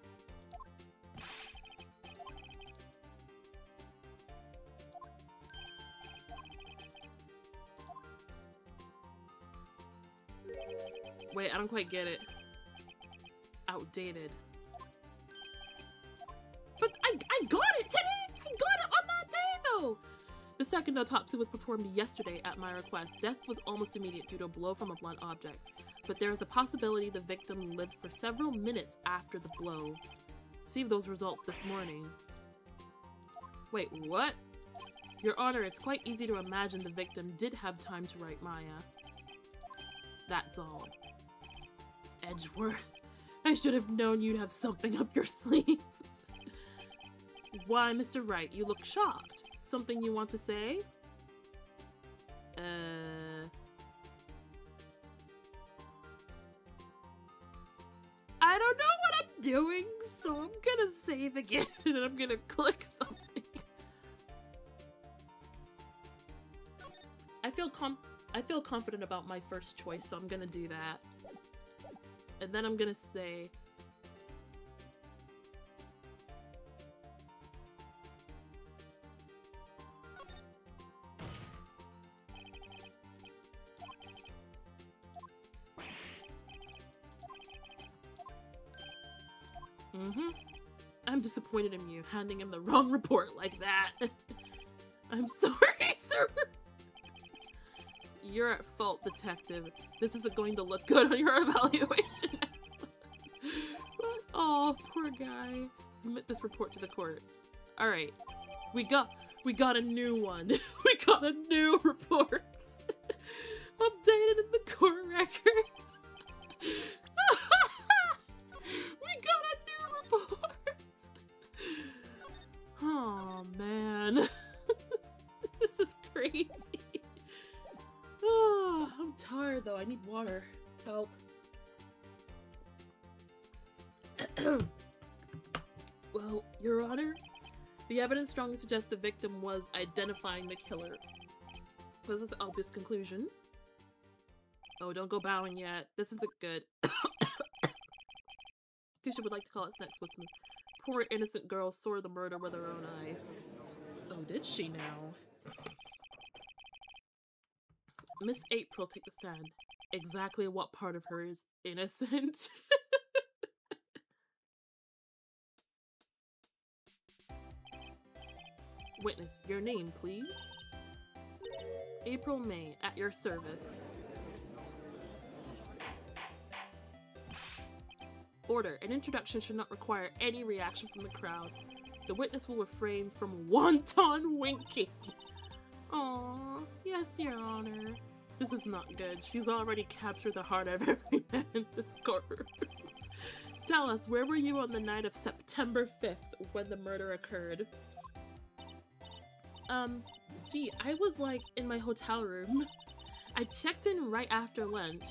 Wait, I don't quite get it. Outdated. But I got it today! I got it on that day, though! The second autopsy was performed yesterday at my request. Death was almost immediate due to a blow from a blunt object, but there is a possibility the victim lived for several minutes after the blow. Received those results this morning. Wait, what? Your Honor, it's quite easy to imagine the victim did have time to write Maya. That's all. Edgeworth, I should have known you'd have something up your sleeve. Why, Mr. Wright, you look shocked. Something you want to say? I don't know what I'm doing, so I'm gonna save again and I'm gonna click something. I feel confident about my first choice, so I'm gonna do that. And then I'm gonna say... I'm disappointed in you, handing him the wrong report like that. I'm sorry, sir. You're at fault, detective. This isn't going to look good on your evaluation. Oh, poor guy. Submit this report to the court. Alright. We got a new one. We got a new report. Updated in the court records. We got a new report. Oh man. This is crazy. Oh, I'm tired though. I need water. Help. Well, Your Honor, the evidence strongly suggests the victim was identifying the killer. This was an obvious conclusion. Oh, don't go bowing yet. This isn't good. Keisha would like to call its next witness. Poor innocent girl saw the murder with her own eyes. Oh, did she now? Miss April, take the stand. Exactly what part of her is innocent? Witness, your name, please? April May, at your service. Order, an introduction should not require any reaction from the crowd. The witness will refrain from wanton winking. Oh. Yes, Your Honor. This is not good. She's already captured the heart of every man in this courtroom. Tell us, where were you on the night of September 5th when the murder occurred? Gee, I was like in my hotel room. I checked in right after lunch,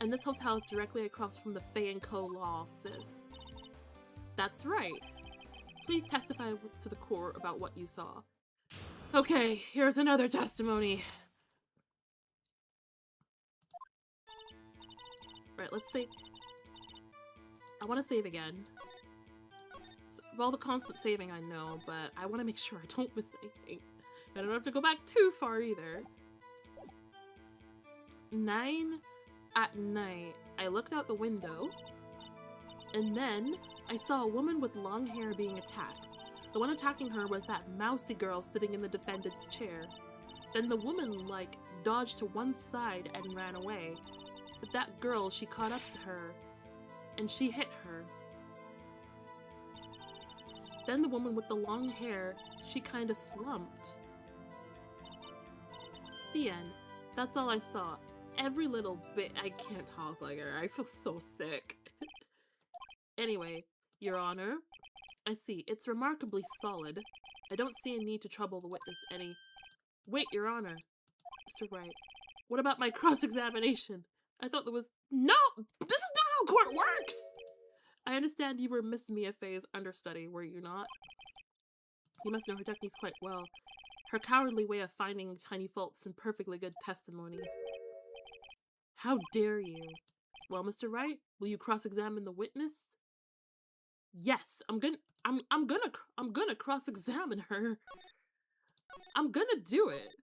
and this hotel is directly across from the Fay & Co. law offices. That's right. Please testify to the court about what you saw. Okay, here's another testimony. Right, let's save. I want to save again. Well, the constant saving I know, but I want to make sure I don't miss anything. I don't have to go back too far either. 9 at night, I looked out the window, and then I saw a woman with long hair being attacked. The one attacking her was that mousy girl sitting in the defendant's chair. Then the woman, like, dodged to one side and ran away. But that girl, she caught up to her, and she hit her. Then the woman with the long hair, she kinda slumped. The end. That's all I saw. Every little bit. I can't talk like her. I feel so sick. Anyway, Your Honor, I see. It's remarkably solid. I don't see a need to trouble the witness any. Wait, Your Honor. Mr. Wright, what about my cross-examination? I thought there was— No! This is not how court works! I understand you were Miss Mia Fey's understudy, were you not? You must know her techniques quite well. Her cowardly way of finding tiny faults in perfectly good testimonies. How dare you? Well, Mr. Wright, will you cross-examine the witness? Yes, I'm gonna cross-examine her. I'm gonna do it.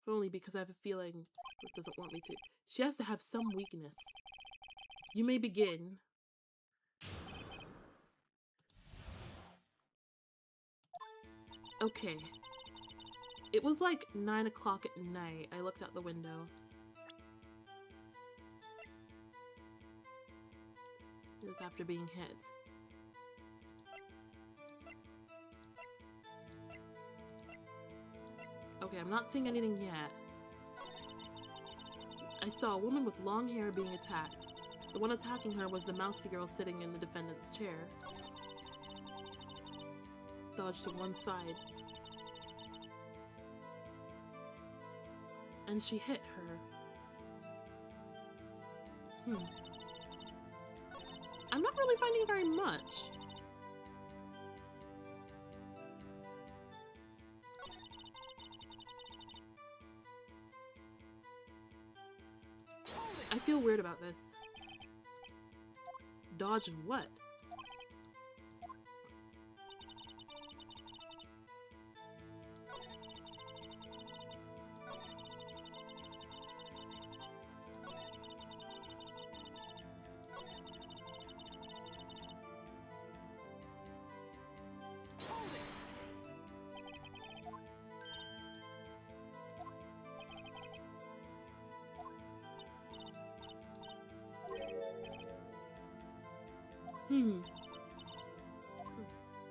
Only because I have a feeling it doesn't want me to. She has to have some weakness. You may begin. Okay. It was like 9 o'clock at night. I looked out the window. It was after being hit. Okay, I'm not seeing anything yet. I saw a woman with long hair being attacked. The one attacking her was the mousy girl sitting in the defendant's chair. Dodged to one side. And she hit her. I'm not really finding very much. I feel weird about this. Dodge what?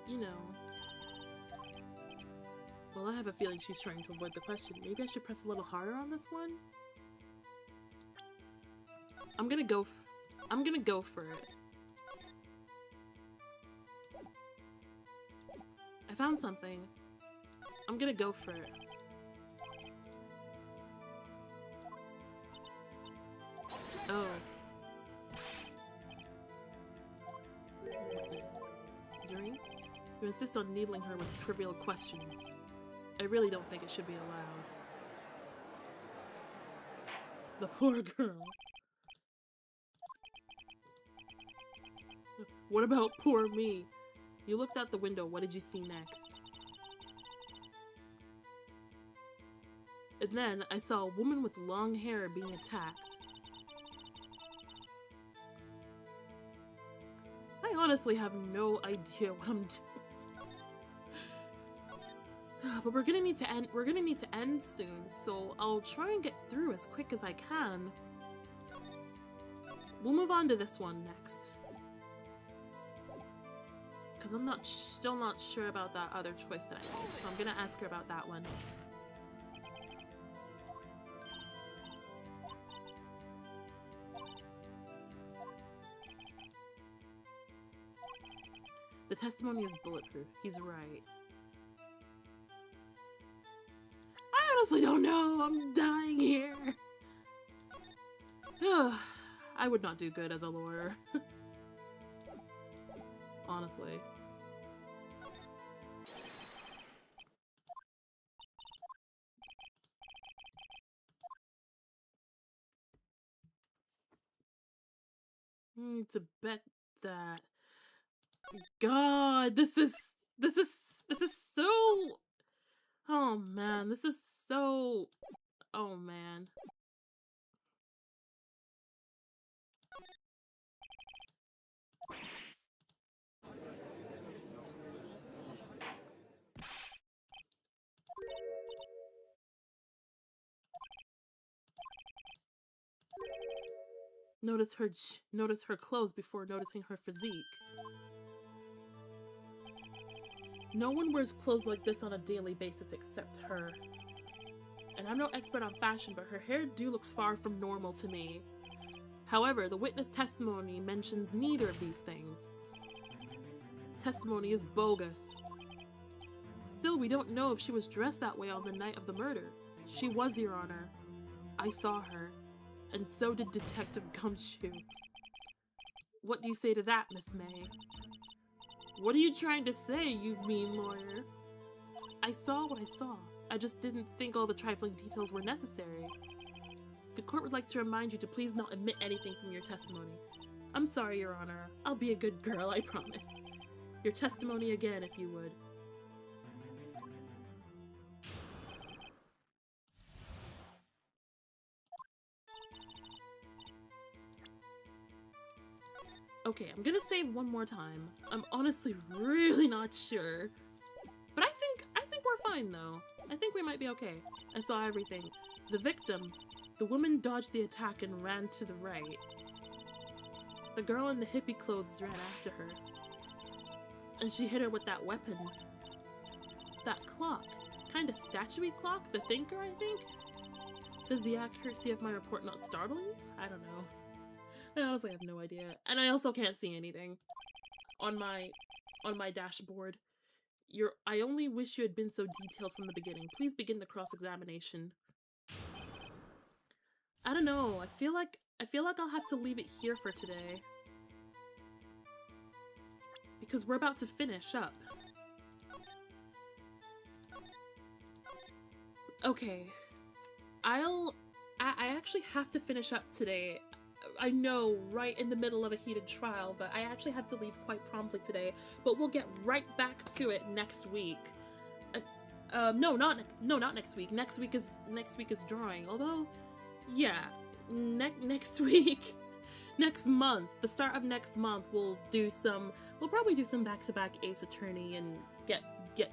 You know. Well, I have a feeling she's trying to avoid the question. Maybe I should press a little harder on this one? I'm gonna go for it. I found something. I'm gonna go for it. Oh. You insist on needling her with trivial questions. I really don't think it should be allowed. The poor girl. What about poor me? You looked out the window, what did you see next? And then I saw a woman with long hair being attacked. I honestly have no idea what I'm doing. But we're gonna need to end soon, so I'll try and get through as quick as I can. we'll move on to this one next. Because I'm still not sure about that other choice that I made, so I'm gonna ask her about that one. The testimony is bulletproof. He's right. I honestly don't know. I'm dying here. I would not do good as a lawyer. Honestly. To bet that. God, this is so. Oh man, this is so. Oh man. Notice her clothes before noticing her physique. No one wears clothes like this on a daily basis except her. And I'm no expert on fashion, but her hairdo looks far from normal to me. However, the witness testimony mentions neither of these things. Testimony is bogus. Still, we don't know if she was dressed that way on the night of the murder. She was, Your Honor. I saw her. And so did Detective Gumshoe. What do you say to that, Miss May? What are you trying to say, you mean lawyer? I saw what I saw. I just didn't think all the trifling details were necessary. The court would like to remind you to please not omit anything from your testimony. I'm sorry, Your Honor. I'll be a good girl, I promise. Your testimony again, if you would. Okay, I'm gonna save one more time. I'm honestly really not sure. But I think we're fine though. I think we might be okay. I saw everything. The victim, the woman dodged the attack and ran to the right. The girl in the hippie clothes ran after her. And she hit her with that weapon. That clock. Kinda statuey clock? The thinker, I think? Does the accuracy of my report not startle you? I don't know. I honestly have no idea. And I also can't see anything on my dashboard. I only wish you had been so detailed from the beginning. Please begin the cross-examination. I don't know. I feel like I'll have to leave it here for today. Because we're about to finish up. Okay. I actually have to finish up today. I know, right in the middle of a heated trial, but I actually have to leave quite promptly today. But we'll get right back to it next week. No, not next week. Next week is drawing. Although, yeah, next week, next month, the start of next month, we'll probably do some back-to-back Ace Attorney and get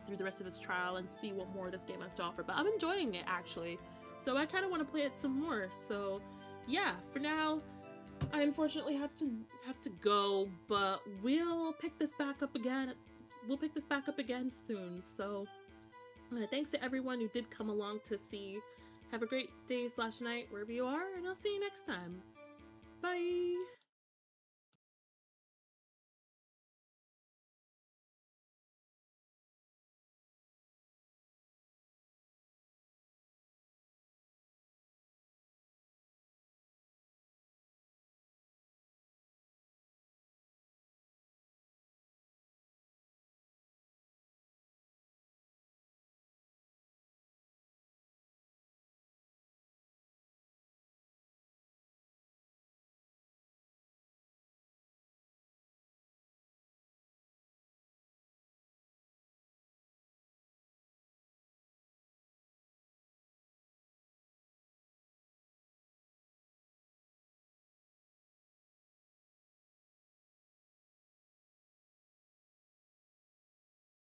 through the rest of this trial and see what more this game has to offer. But I'm enjoying it actually, so I kind of want to play it some more. So, yeah, for now. I unfortunately have to go, but we'll pick this back up again. We'll pick this back up again soon. So, thanks to everyone who did come along to see. Have a great day / night wherever you are, and I'll see you next time.